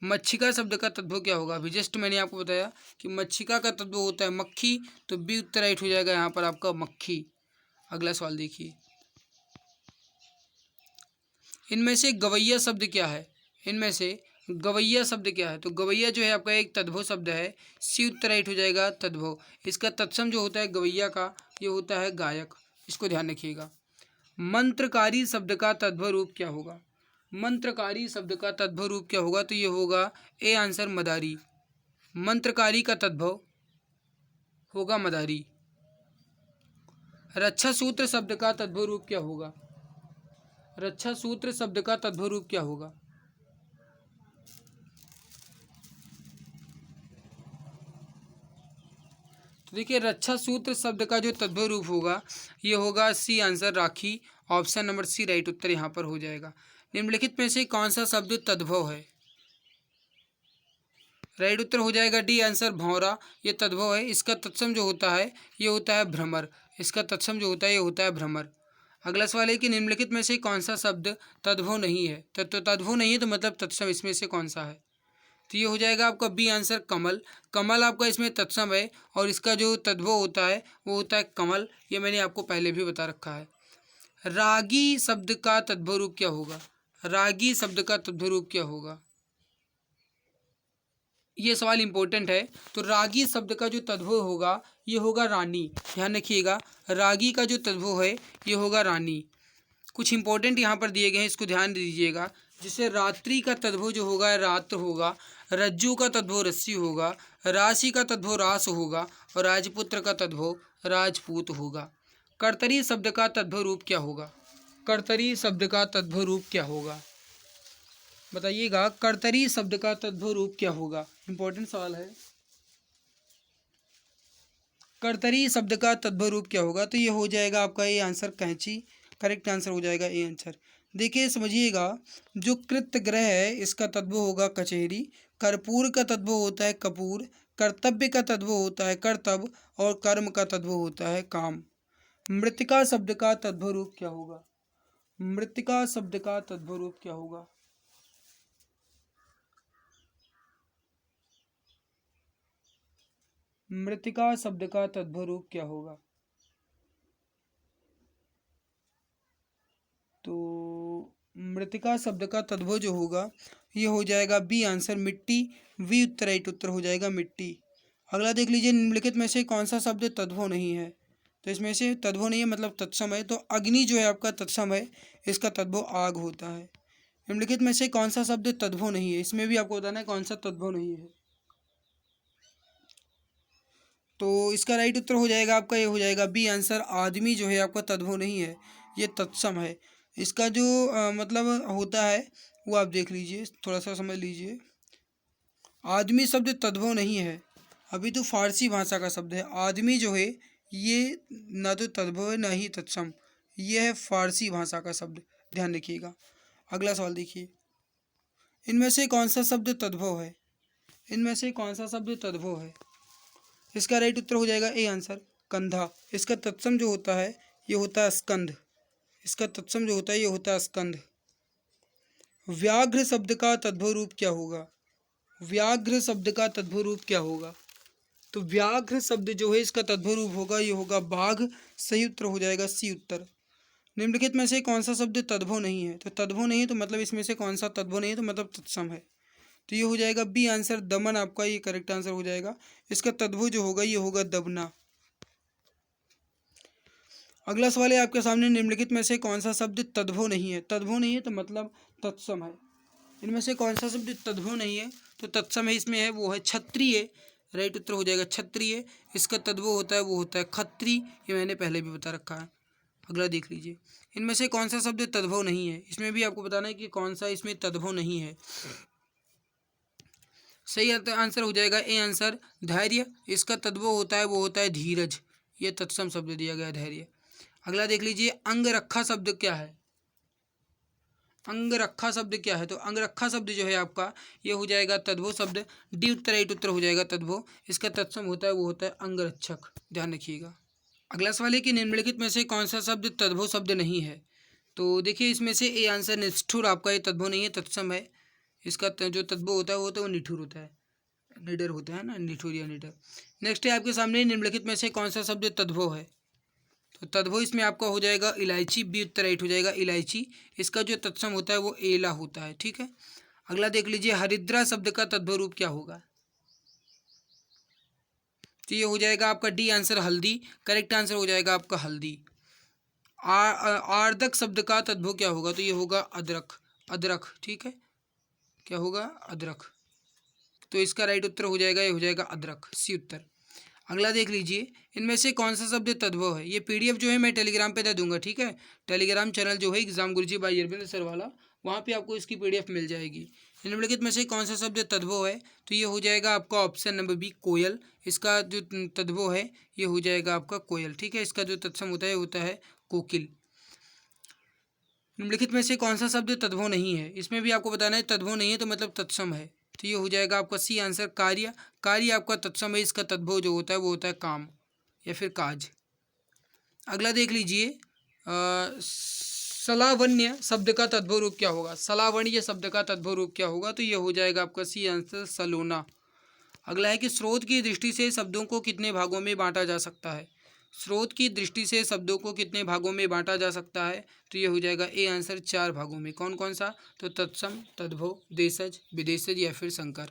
[SPEAKER 1] मच्छिका शब्द का तद्भव क्या होगा। अभी जस्ट मैंने आपको बताया कि मच्छिका का तद्भव होता है मक्खी। तो बी उत्तर राइट हो जाएगा यहाँ पर आपका मक्खी। अगला सवाल देखिए। इनमें से गवैया शब्द क्या है। इनमें से गवैया शब्द क्या है। तो गवैया जो है आपका एक तद्भव शब्द है। सी उत्तर राइट हो जाएगा तद्भव। इसका तत्सम जो होता है गवैया का ये होता है गायक। इसको ध्यान रखिएगा। मंत्रकारी शब्द का तद्भव रूप क्या होगा। मंत्रकारी शब्द का तद्भव रूप क्या होगा। तो ये होगा ए आंसर मदारी। मंत्रकारी का तद्भव होगा मदारी। रक्षा सूत्र शब्द का तद्भव रूप क्या होगा। रक्षा सूत्र शब्द का तद्भव रूप क्या होगा। तो देखिए रक्षा सूत्र शब्द का जो तद्भव रूप होगा ये होगा सी आंसर राखी। ऑप्शन नंबर सी राइट उत्तर यहाँ पर हो जाएगा। निम्नलिखित में से कौन सा शब्द तद्भव है? राइट उत्तर हो जाएगा डी आंसर भौरा। ये तद्भव है। इसका तत्सम जो होता है ये होता है भ्रमर। इसका तत्सम जो होता है ये होता है भ्रमर। अगला सवाल है कि निम्नलिखित में से कौन सा शब्द तद्भव नहीं है? तो तद्भव नहीं है तो मतलब तत्सम इसमें से कौन सा है? तो ये हो जाएगा आपका बी आंसर कमल। कमल आपका इसमें तत्सम है और इसका जो तद्भव होता है वो होता है कमल। ये मैंने आपको पहले भी बता रखा है। रागी शब्द का तद्भव रूप क्या होगा? रागी शब्द का तद्भव रूप क्या होगा? ये सवाल इंपॉर्टेंट है। तो रागी शब्द का जो तद्भव होगा ये होगा रानी। ध्यान रखिएगा, रागी का जो तद्भव है ये होगा रानी। कुछ इंपॉर्टेंट यहाँ पर दिए गए हैं, इसको ध्यान दीजिएगा। जिससे रात्रि का तद्भव जो होगा रात्र होगा, रज्जु का तद्भव रस्सी होगा, राशि का तद्भव रास होगा और राजपुत्र का तद्भव राजपूत होगा। कर्तरी शब्द का तद्भव रूप क्या होगा? कर्तरी शब्द का तद्भव रूप क्या होगा? बताइएगा, कर्तरी शब्द का तद्भव रूप क्या होगा? इंपॉर्टेंट सवाल है। कर्तरी शब्द का तद्भव रूप क्या होगा? तो ये हो जाएगा आपका ये आंसर कैंची। करेक्ट आंसर हो जाएगा ए आंसर। देखिए समझिएगा, जो कृतग्रह है इसका तद्भव होगा कचहरी। कर्पूर का तद्भव होता है कपूर। कर्तव्य का तद्भव होता है कर्तव्य और कर्म का तद्भव होता है काम। मृतिका शब्द का तद्भव रूप क्या होगा? मृतिका शब्द का तद्भव रूप क्या होगा? मृतिका शब्द का तद्भव रूप क्या होगा? तो मृतिका शब्द का तद्भव जो होगा ये हो जाएगा बी आंसर मिट्टी। वी उत्तर राइट उत्तर हो जाएगा मिट्टी। अगला देख लीजिए, निम्नलिखित में से कौन सा शब्द तद्भव नहीं है? तो इसमें से तद्भव नहीं है मतलब तत्सम है। तो अग्नि जो है आपका तत्सम है, इसका तद्भव आग होता है। निम्नलिखित में से कौन सा शब्द तद्भव नहीं है? इसमें भी आपको बताना है कौन सा तद्भव नहीं है। तो इसका राइट उत्तर हो जाएगा आपका ये हो जाएगा बी आंसर आदमी जो है आपका तद्भव नहीं है, ये तत्सम है। इसका जो मतलब होता है वो आप देख लीजिए, थोड़ा सा समझ लीजिए। आदमी शब्द तद्भव नहीं है, अभी तो फारसी भाषा का शब्द है। आदमी जो है ये ना तो तद्भव है ना ही तत्सम, ये है फारसी भाषा का शब्द। ध्यान रखिएगा। अगला सवाल देखिए, इनमें से कौन सा शब्द तद्भव है? इनमें से कौन सा शब्द तद्भव है? इसका राइट उत्तर हो जाएगा ए आंसर कंधा। इसका तत्सम जो होता है ये होता है स्कंध। इसका तत्सम जो होता है ये होता है स्कंध। व्याघ्र शब्द का तद्भव रूप क्या होगा? व्याघ्र शब्द का तद्भव रूप क्या होगा? तो व्याघ्र शब्द जो है इसका तद्भव रूप होगा ये होगा बाघ। सही उत्तर हो जाएगा सी उत्तर। निम्नलिखित में से कौन सा शब्द तद्भव नहीं है? तो तद्भव नहीं है तो मतलब इसमें से कौन सा तद्भव नहीं है? तो मतलब तत्सम है। तो ये हो जाएगा बी आंसर दमन, आपका ये करेक्ट आंसर हो जाएगा। इसका तद्भव जो होगा ये होगा दबना। अगला सवाल है आपके सामने, निम्नलिखित में से कौन सा शब्द तद्भव नहीं है? तद्भव नहीं है तो मतलब तत्सम है। इनमें से कौन सा शब्द तद्भव नहीं है? तो तत्सम है, इसमें है वो है क्षत्रिय। राइट उत्तर हो जाएगा क्षत्रिय। इसका तद्भव होता है वो होता है खत्री। ये मैंने पहले भी बता रखा है। अगला देख लीजिए, इनमें से कौन सा शब्द तद्भव नहीं है? इसमें भी आपको बताना है कि कौन सा इसमें तद्भव नहीं है। सही आंसर हो जाएगा ए आंसर धैर्य। इसका तद्भव होता है वो होता है धीरज। ये तत्सम शब्द दिया गया धैर्य। अगला देख लीजिए, अंगरखा शब्द क्या है? अंगरखा शब्द क्या है? तो अंगरखा शब्द जो है आपका ये हो जाएगा तद्भव शब्द। डी उत्तर राइट उत्तर हो जाएगा तद्भव। इसका तत्सम होता है वो होता है अंगरक्षक। ध्यान रखिएगा। अगला सवाल है कि निम्नलिखित में से कौन सा शब्द तद्भव शब्द नहीं है? तो देखिए इसमें से ए आंसर निष्ठुर, आपका ये तद्भव नहीं है तत्सम है। इसका जो तद्भव होता है वो निठुर होता है, निडर होता है ना, निठुर या निडर। नेक्स्ट है आपके सामने, निम्नलिखित में से कौन सा शब्द तद्भव है? तो तद्भव इसमें आपका हो जाएगा इलायची। बी उत्तर राइट हो जाएगा इलायची। इसका जो तत्सम होता है वो एला होता है। ठीक है। अगला देख लीजिए, हरिद्रा शब्द का तद्भव रूप क्या होगा? तो ये हो जाएगा आपका डी आंसर हल्दी। करेक्ट आंसर हो जाएगा आपका हल्दी। आर्दक शब्द का तद्भव क्या होगा? तो ये होगा अदरक। अदरक, ठीक है, क्या होगा? अदरक। तो इसका राइट उत्तर हो जाएगा ये हो जाएगा अदरक, सी उत्तर। अगला देख लीजिए, इनमें से कौन सा शब्द तद्भव है? ये पीडीएफ जो है मैं टेलीग्राम पे दे दूंगा। ठीक है, टेलीग्राम चैनल जो है एग्जाम गुरुजी बाय अरविंद सर वाला, वहाँ पे आपको इसकी पीडीएफ मिल जाएगी। निम्नलिखित में से कौन सा शब्द तद्भव है? तो ये हो जाएगा आपका ऑप्शन नंबर बी कोयल। इसका जो तद्भव है ये हो जाएगा आपका कोयल, ठीक है। इसका जो तत्सम होता है कोकिल। निम्नलिखित में से कौन सा शब्द तद्भव नहीं है? इसमें भी आपको बताना है तद्भव नहीं है तो मतलब तत्सम है। तो ये हो जाएगा आपका सी आंसर कार्य। कार्य आपका तत्सम है, इसका तद्भव जो होता है वो होता है काम या फिर काज। अगला देख लीजिए, सलावण्य शब्द का तद्भव रूप क्या होगा? सलावण्य शब्द का तद्भव रूप क्या होगा? तो ये हो जाएगा आपका सी आंसर सलोना। अगला है कि स्रोत की दृष्टि से शब्दों को कितने भागों में बांटा जा सकता है? स्रोत की दृष्टि से शब्दों को कितने भागों में बांटा जा सकता है? तो ये हो जाएगा ए आंसर 4 भागों में। कौन कौन सा? तो तत्सम, तद्भव, देशज, विदेशज या फिर संकर।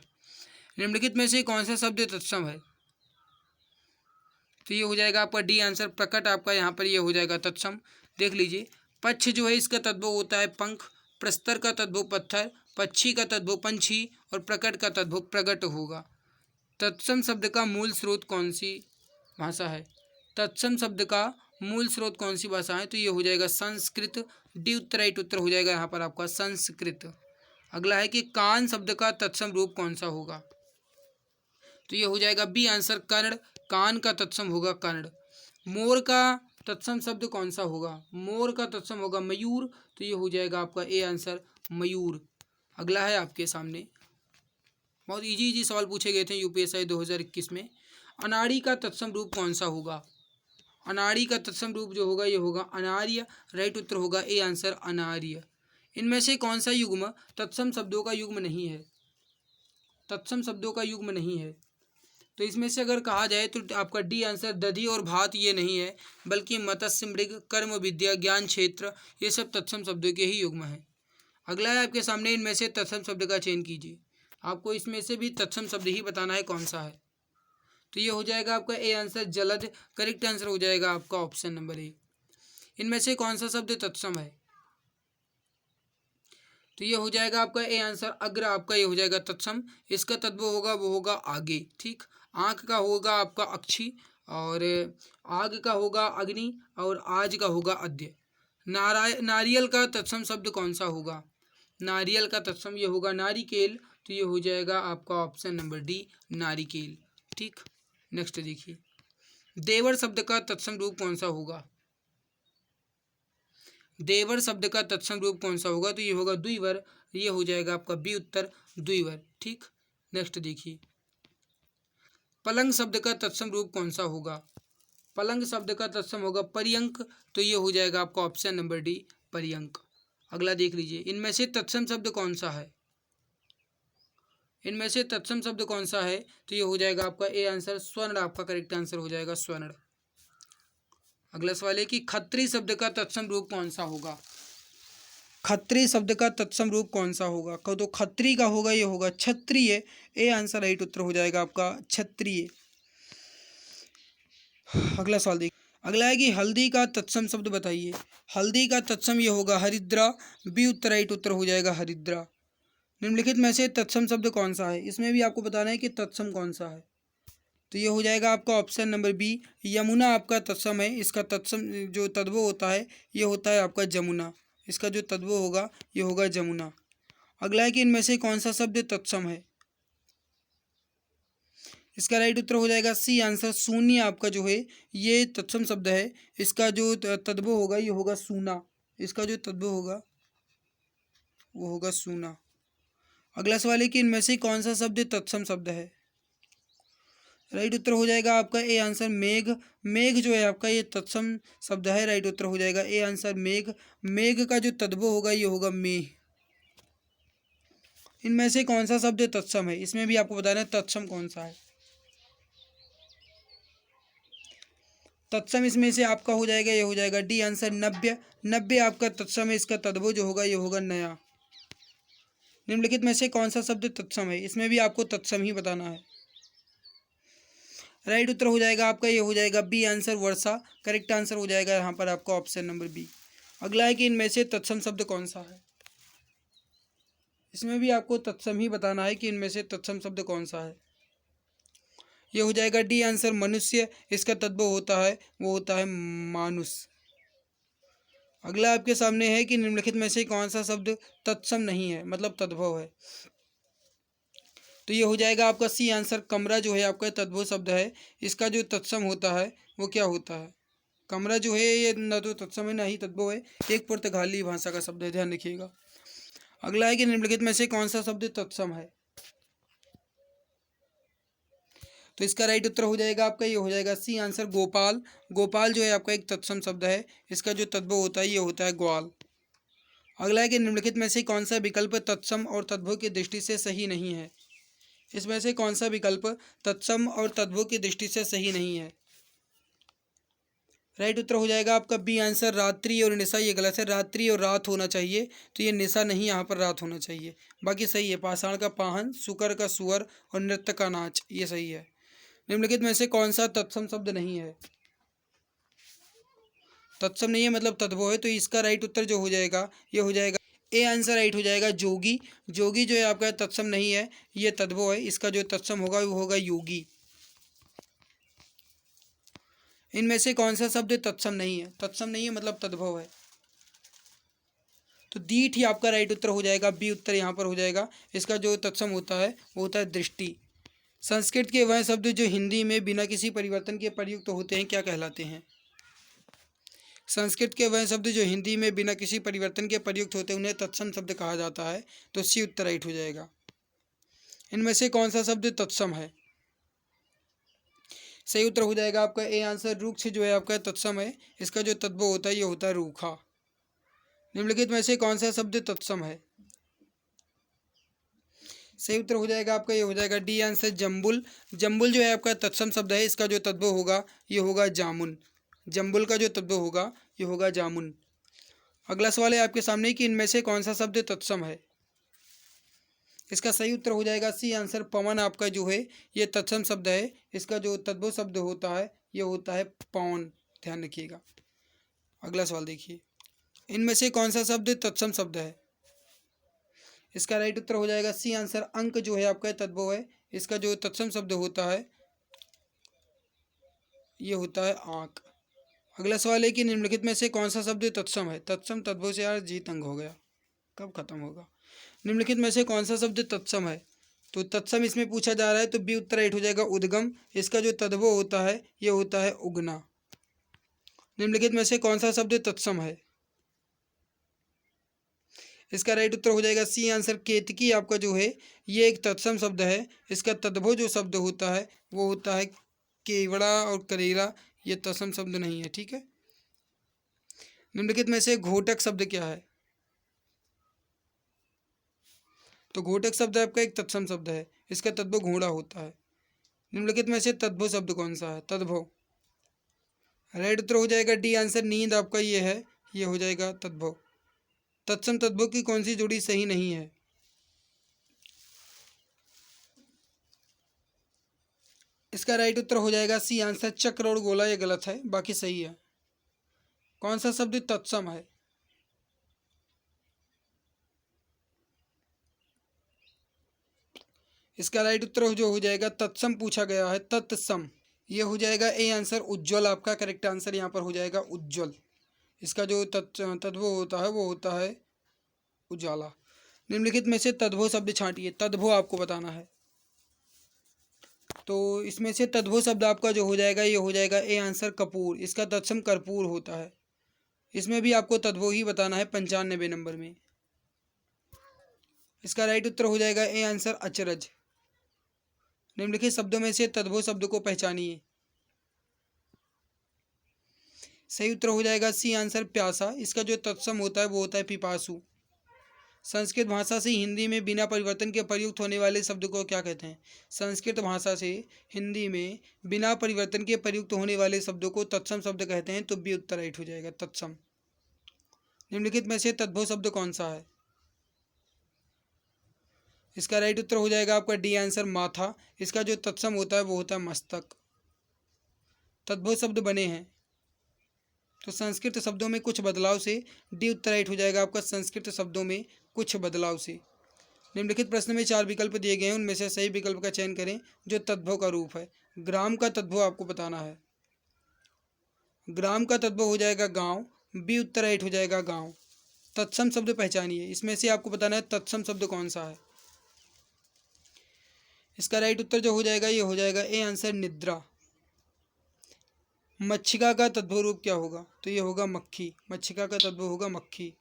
[SPEAKER 1] निम्नलिखित में से कौन सा शब्द तत्सम है? तो ये हो जाएगा आपका डी आंसर प्रकट। आपका यहाँ पर ये हो जाएगा तत्सम। देख लीजिए, पक्ष जो है इसका तद्भव होता है पंख, प्रस्तर का तद्भव पत्थर, पक्षी का तद्भव पंछी और प्रकट का तद्भव प्रगट होगा। तत्सम शब्द का मूल स्रोत कौन सी भाषा है? तत्सम शब्द का मूल स्रोत कौन सी भाषा है? तो ये हो जाएगा संस्कृत। डी उत्तर राइट उत्तर हो जाएगा यहाँ पर आपका संस्कृत। अगला है कि कान शब्द का तत्सम रूप कौन सा होगा? तो ये हो जाएगा बी आंसर कर्ण। कान का तत्सम होगा कर्ण। मोर का तत्सम शब्द कौन सा होगा? मोर का तत्सम होगा मयूर। तो ये हो जाएगा आपका ए आंसर मयूर। अगला है आपके सामने, बहुत इजी सवाल पूछे गए थे यूपीएससी 2021 में। अनाड़ी का तत्सम रूप कौन सा होगा? अनाड़ी का तत्सम रूप जो होगा ये होगा अनार्य। राइट उत्तर होगा ए आंसर अनार्य। इनमें से कौन सा युग्म तत्सम शब्दों का युग्म नहीं है? तत्सम शब्दों का युग्म नहीं है। तो इसमें से अगर कहा जाए तो आपका डी आंसर दधि और भात ये नहीं है, बल्कि मत्स्य, मृग, कर्म, विद्या, ज्ञान क्षेत्र ये सब तत्सम शब्दों के ही युग्म हैं। अगला है आपके सामने, इनमें से तत्सम शब्द का चयन कीजिए। आपको इसमें से भी तत्सम शब्द ही बताना है कौन सा है। तो ये हो जाएगा आपका ए आंसर जलद। करेक्ट आंसर हो जाएगा आपका ऑप्शन नंबर ए। इनमें से कौन सा शब्द तत्सम है? तो ये हो जाएगा आपका ए आंसर अग्र। आपका ये हो जाएगा तत्सम। इसका तद्भव होगा वो होगा आगे, ठीक। आँख का होगा आपका अक्षी, और आग का होगा अग्नि, और आज का होगा अद्य। नारियल का तत्सम शब्द कौन सा होगा? नारियल का तत्सम ये होगा नारिकेल। तो ये हो जाएगा आपका ऑप्शन नंबर डी नारिकेल, ठीक। नेक्स्ट देखिए, देवर शब्द का तत्सम रूप कौन सा होगा? देवर शब्द का तत्सम रूप कौन सा होगा? तो ये होगा द्विवर। ये हो जाएगा आपका बी उत्तर द्विवर, ठीक। नेक्स्ट देखिए, पलंग शब्द का तत्सम रूप कौन सा होगा? पलंग शब्द का तत्सम होगा पर्यंक। तो ये हो जाएगा आपका ऑप्शन नंबर डी पर्यंक। अगला देख लीजिए, इनमें से तत्सम शब्द कौन सा है? इनमें से तत्सम शब्द कौन सा है? तो ये हो जाएगा आपका ए आंसर स्वर्ण। आपका करेक्ट आंसर हो जाएगा स्वर्ण। अगला सवाल है कि खत्री शब्द का तत्सम रूप कौन सा होगा? खत्री शब्द का तत्सम रूप कौन सा होगा? तो खत्री का होगा ये होगा क्षत्रिय। ए आंसर राइट उत्तर हो जाएगा आपका क्षत्रिय। अगला सवाल देखिए, अगला है कि हल्दी का तत्सम शब्द बताइए। हल्दी का तत्सम ये होगा हरिद्रा। बी उत्तर राइट उत्तर हो जाएगा हरिद्रा। निम्नलिखित में से तत्सम शब्द कौन सा है? इसमें भी आपको बताना है कि तत्सम कौन सा है। तो ये हो जाएगा आपका ऑप्शन नंबर बी यमुना। आपका तत्सम है। इसका तत्सम जो तद्भव होता है ये होता है आपका जमुना। इसका जो तद्भव होगा ये होगा जमुना। अगला है कि इनमें से कौन सा शब्द तत्सम है? इसका राइट उत्तर हो जाएगा सी आंसर शून्य। आपका जो है ये तत्सम शब्द है। इसका जो तद्भव होगा ये होगा सूना। इसका जो तद्भव होगा वो होगा सूना। अगला सवाल है कि इनमें से कौन सा शब्द तत्सम शब्द है? राइट उत्तर हो जाएगा आपका ए आंसर मेघ। मेघ जो है आपका ये तत्सम शब्द है। राइट उत्तर हो जाएगा ए आंसर मेघ। मेघ का जो तद्भव होगा ये होगा मेघ। इनमें से कौन सा शब्द तत्सम है? इसमें भी आपको बताना है तत्सम कौन सा है। तत्सम इसमें से आपका हो जाएगा ये हो जाएगा डी आंसर नव्य। नव्य आपका तत्सम है। इसका तद्भव जो होगा ये होगा नया। निम्नलिखित में से कौन सा शब्द तत्सम है? इसमें भी आपको तत्सम ही बताना है। राइट उत्तर हो जाएगा आपका ये हो जाएगा बी आंसर वर्षा। करेक्ट आंसर हो जाएगा यहाँ पर आपका ऑप्शन नंबर बी। अगला है कि इनमें से तत्सम शब्द कौन सा है? इसमें भी आपको तत्सम ही बताना है कि इनमें से तत्सम शब्द कौन सा है। ये हो जाएगा डी आंसर मनुष्य। इसका तद्भव होता है वो होता है मानुष। अगला आपके सामने है कि निम्नलिखित में से कौन सा शब्द तत्सम नहीं है, मतलब तद्भव है। तो ये हो जाएगा आपका सी आंसर। कमरा जो है आपका तद्भव शब्द है, इसका जो तत्सम होता है वो क्या होता है? कमरा जो है ये न तो तत्सम है ना ही तद्भव है, एक पुर्तगाली भाषा का शब्द है, ध्यान रखिएगा। अगला है कि निम्नलिखित में से कौन सा शब्द तत्सम है? तो इसका राइट उत्तर हो जाएगा आपका, ये हो जाएगा सी आंसर गोपाल। गोपाल जो है आपका एक तत्सम शब्द है, इसका जो तद्भव होता है ये होता है ग्वाल। अगला है कि निम्नलिखित में से कौन सा विकल्प तत्सम और तद्भव की दृष्टि से सही नहीं है? इसमें से कौन सा विकल्प तत्सम और तद्भव की दृष्टि से सही नहीं है? राइट उत्तर हो जाएगा आपका बी आंसर रात्रि और निशा। ये गलत है, रात्रि और रात होना चाहिए, तो ये निशा नहीं, यहाँ पर रात होना चाहिए। बाकी सही है, पाषाण का पाहन, सुकर का सुअर और नृत्य का नाच, ये सही है। निम्नलिखित में से कौन सा तत्सम शब्द नहीं है? तत्सम नहीं है मतलब तद्भव है, तो इसका राइट उत्तर जो हो जाएगा ये हो जाएगा ए आंसर राइट हो जाएगा जोगी। जोगी जो है आपका तत्सम नहीं है, ये तद्भव है, इसका जो तत्सम होगा वो होगा योगी। इनमें से कौन सा शब्द तत्सम नहीं है? तत्सम नहीं है मतलब तद्भव है, तो दीठ ही आपका राइट उत्तर हो जाएगा, बी उत्तर यहाँ पर हो जाएगा। इसका जो तत्सम होता है वो होता है दृष्टि। संस्कृत के वह शब्द जो हिंदी में बिना किसी परिवर्तन के प्रयुक्त होते हैं क्या कहलाते हैं? संस्कृत के वह शब्द जो हिंदी में बिना किसी परिवर्तन के प्रयुक्त होते हैं उन्हें तत्सम शब्द कहा जाता है, तो सी उत्तर राइट हो जाएगा। इनमें से कौन सा शब्द तत्सम है? सही उत्तर हो जाएगा आपका ए आंसर रुक्ष जो है आपका तत्सम है, इसका जो तद्भव होता है ये होता है रूखा। निम्नलिखित में से कौन सा शब्द तत्सम है? सही उत्तर हो जाएगा आपका, ये हो जाएगा डी आंसर जम्बुल। जम्बुल जो है आपका तत्सम शब्द है, इसका जो तद्भव होगा ये होगा जामुन। जम्बुल का जो तद्भव होगा ये होगा जामुन। अगला सवाल है आपके सामने कि इनमें से कौन सा शब्द तत्सम है? इसका सही उत्तर हो जाएगा सी आंसर पवन आपका जो है ये तत्सम शब्द है, इसका जो तद्भव शब्द होता है ये होता है पवन, ध्यान रखिएगा। अगला सवाल देखिए, इनमें से कौन सा शब्द तत्सम शब्द है? इसका राइट उत्तर हो जाएगा सी आंसर अंक जो है आपका तद्भव है, इसका जो तत्सम शब्द होता है ये होता है आंक। अगला सवाल है कि निम्नलिखित में से कौन सा शब्द तत्सम है? तत्सम तद्भव से यार जी तंग हो गया, कब खत्म होगा? निम्नलिखित में से कौन सा शब्द तत्सम है? तो तत्सम इसमें पूछा जा रहा है, तो बी उत्तर राइट हो जाएगा उद्गम। इसका जो तद्भव होता है ये होता है उगना। निम्नलिखित में से कौन सा शब्द तत्सम है? इसका राइट उत्तर हो जाएगा सी आंसर केतकी आपका जो है ये एक तत्सम शब्द है, इसका तद्भव जो शब्द होता है वो होता है केवड़ा और करेरा, ये तत्सम शब्द नहीं है, ठीक है। निम्नलिखित में से घोटक शब्द क्या है? तो घोटक शब्द आपका एक तत्सम शब्द है, इसका तद्भव घोड़ा होता है। निम्नलिखित में से तद्भव शब्द कौन सा है? तद्भव राइट उत्तर हो जाएगा डी आंसर नींद आपका ये है, ये हो जाएगा तद्भव। तत्सम तद्भव की कौन सी जोड़ी सही नहीं है? इसका राइट उत्तर हो जाएगा सी आंसर चक्र और गोला, ये गलत है, बाकी सही है। कौन सा शब्द तत्सम है? इसका राइट उत्तर जो हो जाएगा तत्सम पूछा गया है, तत्सम, ये हो जाएगा ए आंसर उज्ज्वल आपका करेक्ट आंसर यहाँ पर हो जाएगा उज्ज्वल। इसका जो तद्भव होता है वो होता है उजाला। निम्नलिखित में से तद्भव शब्द छांटिए, तद्भव आपको बताना है। तो इसमें से तद्भव शब्द आपका जो हो जाएगा ये हो जाएगा ए आंसर कपूर, इसका तत्सम कर्पूर होता है। इसमें भी आपको तद्भव ही बताना है 95 नंबर में। इसका राइट उत्तर हो जाएगा ए आंसर अचरज। निम्नलिखित शब्दों में से तद्भव शब्द को पहचानिए। सही उत्तर हो जाएगा सी आंसर प्यासा, इसका जो तत्सम होता है वो होता है पिपासु। संस्कृत भाषा से हिंदी में बिना परिवर्तन के प्रयुक्त होने वाले शब्द को क्या कहते हैं? संस्कृत भाषा से हिंदी में बिना परिवर्तन के प्रयुक्त होने वाले शब्दों को तत्सम शब्द कहते हैं, तो बी उत्तर राइट हो जाएगा तत्सम। निम्नलिखित में से तद्भव शब्द कौन सा है? इसका राइट उत्तर हो जाएगा आपका डी आंसर माथा, इसका जो तत्सम होता है वो होता है मस्तक। तद्भव शब्द बने हैं तो संस्कृत शब्दों में कुछ बदलाव से, डी उत्तर राइट हो जाएगा आपका संस्कृत शब्दों में कुछ बदलाव से। निम्नलिखित प्रश्न में 4 विकल्प दिए गए हैं, उनमें से सही विकल्प का चयन करें जो तद्भव का रूप है। ग्राम का तद्भव आपको बताना है। ग्राम का तद्भव हो जाएगा गांव, बी उत्तर राइट हो जाएगा गांव। तत्सम शब्द पहचानिए, इसमें से आपको बताना है तत्सम शब्द कौन सा है। इसका राइट उत्तर जो हो जाएगा ये हो जाएगा ए आंसर निद्रा। मच्छिका का तद्भव रूप क्या होगा? तो ये होगा मक्खी। मच्छिका का तद्भव होगा मक्खी।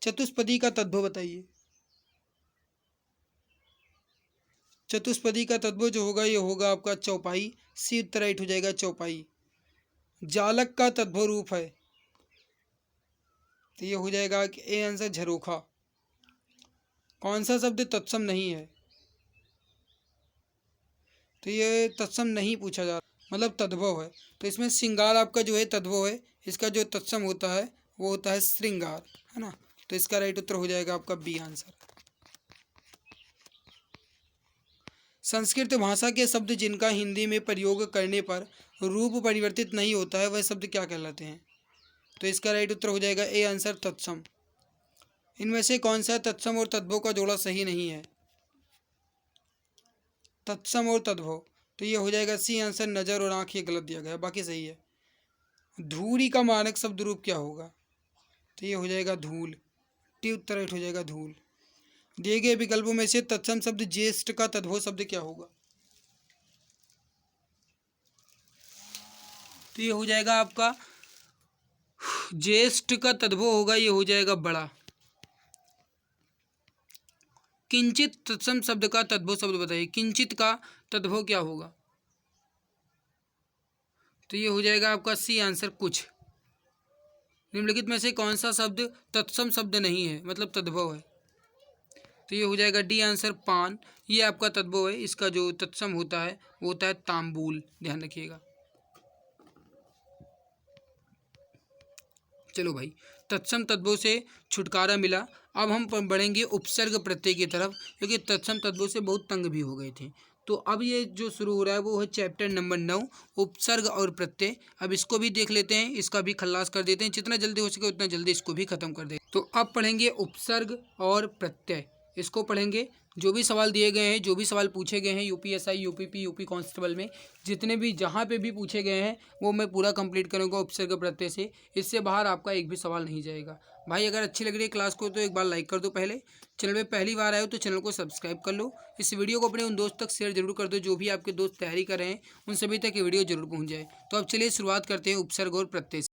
[SPEAKER 1] चतुष्पदी का तद्भव बताइए। चतुष्पदी का तद्भव जो होगा ये होगा आपका चौपाई। सी उत्तर राइट हो जाएगा चौपाई। जालक का तद्भव रूप है तो ये हो जाएगा कि ए आंसर झरोखा। कौन सा शब्द तत्सम नहीं है? तो ये तत्सम नहीं पूछा जा रहा, मतलब तद्भव है। तो इसमें श्रृंगार आपका जो है तद्भव है, इसका जो तत्सम होता है वो होता है श्रृंगार, है ना। तो इसका राइट उत्तर हो जाएगा आपका बी आंसर। संस्कृत भाषा के शब्द जिनका हिंदी में प्रयोग करने पर रूप परिवर्तित नहीं होता है वह शब्द क्या कहलाते हैं? तो इसका राइट उत्तर हो जाएगा ए आंसर तत्सम। इनमें से कौन सा तत्सम और तद्भव का जोड़ा सही नहीं है? तत्सम और तद्भव, तो ये हो जाएगा सी आंसर नज़र और आँख, ये गलत दिया गया है, बाकी सही है। धूरी का मानक शब्द रूप क्या होगा? तो ये हो जाएगा धूल। टी उत्तर राइट हो जाएगा धूल। दिए गए विकल्पों में से तत्सम शब्द ज्येष्ठ का तद्भव शब्द क्या होगा? तो ये हो जाएगा आपका ज्येष्ठ का तद्भव होगा, ये हो जाएगा बड़ा। किंचित तत्सम शब्द का तद्भव शब्द बताइए। किंचित का तद्भव क्या होगा? तो ये हो जाएगा आपका सी आंसर कुछ। निम्नलिखित में से कौन सा शब्द तत्सम शब्द नहीं है, मतलब तद्भव है? तो ये हो जाएगा डी आंसर पान। ये आपका तद्भव है, इसका जो तत्सम होता है वो होता है तांबूल, ध्यान रखिएगा। चलो भाई, तत्सम तद्भव से छुटकारा मिला। अब हम बढ़ेंगे उपसर्ग प्रत्यय की तरफ, क्योंकि तत्सम तद्भव से बहुत तंग भी हो गए थे। तो अब ये जो शुरू हो रहा है वो है चैप्टर नंबर 9 उपसर्ग और प्रत्यय। अब इसको भी देख लेते हैं, इसका भी खल्लास कर देते हैं, जितना जल्दी हो सके उतना जल्दी इसको भी खत्म कर दें। तो अब पढ़ेंगे उपसर्ग और प्रत्यय, इसको पढ़ेंगे। जो भी सवाल दिए गए हैं, जो भी सवाल पूछे गए हैं यूपीएसआई, यूपीपी, यूपी कांस्टेबल में, जितने भी जहाँ पे भी पूछे गए हैं वो मैं पूरा कंप्लीट करूँगा उपसर्ग प्रत्यय से। इससे बाहर आपका एक भी सवाल नहीं जाएगा। भाई अगर अच्छी लग रही है क्लास को तो एक बार लाइक कर दो। पहले चैनल में पहली बार आए हो तो चैनल को सब्सक्राइब कर लो। इस वीडियो को अपने उन दोस्त तक शेयर जरूर कर दो जो भी आपके दोस्त तैयारी कर रहे हैं, उन सभी तक ये वीडियो जरूर पहुँच जाए। तो अब चलिए शुरुआत करते हैं उपसर्ग और प्रत्यय से।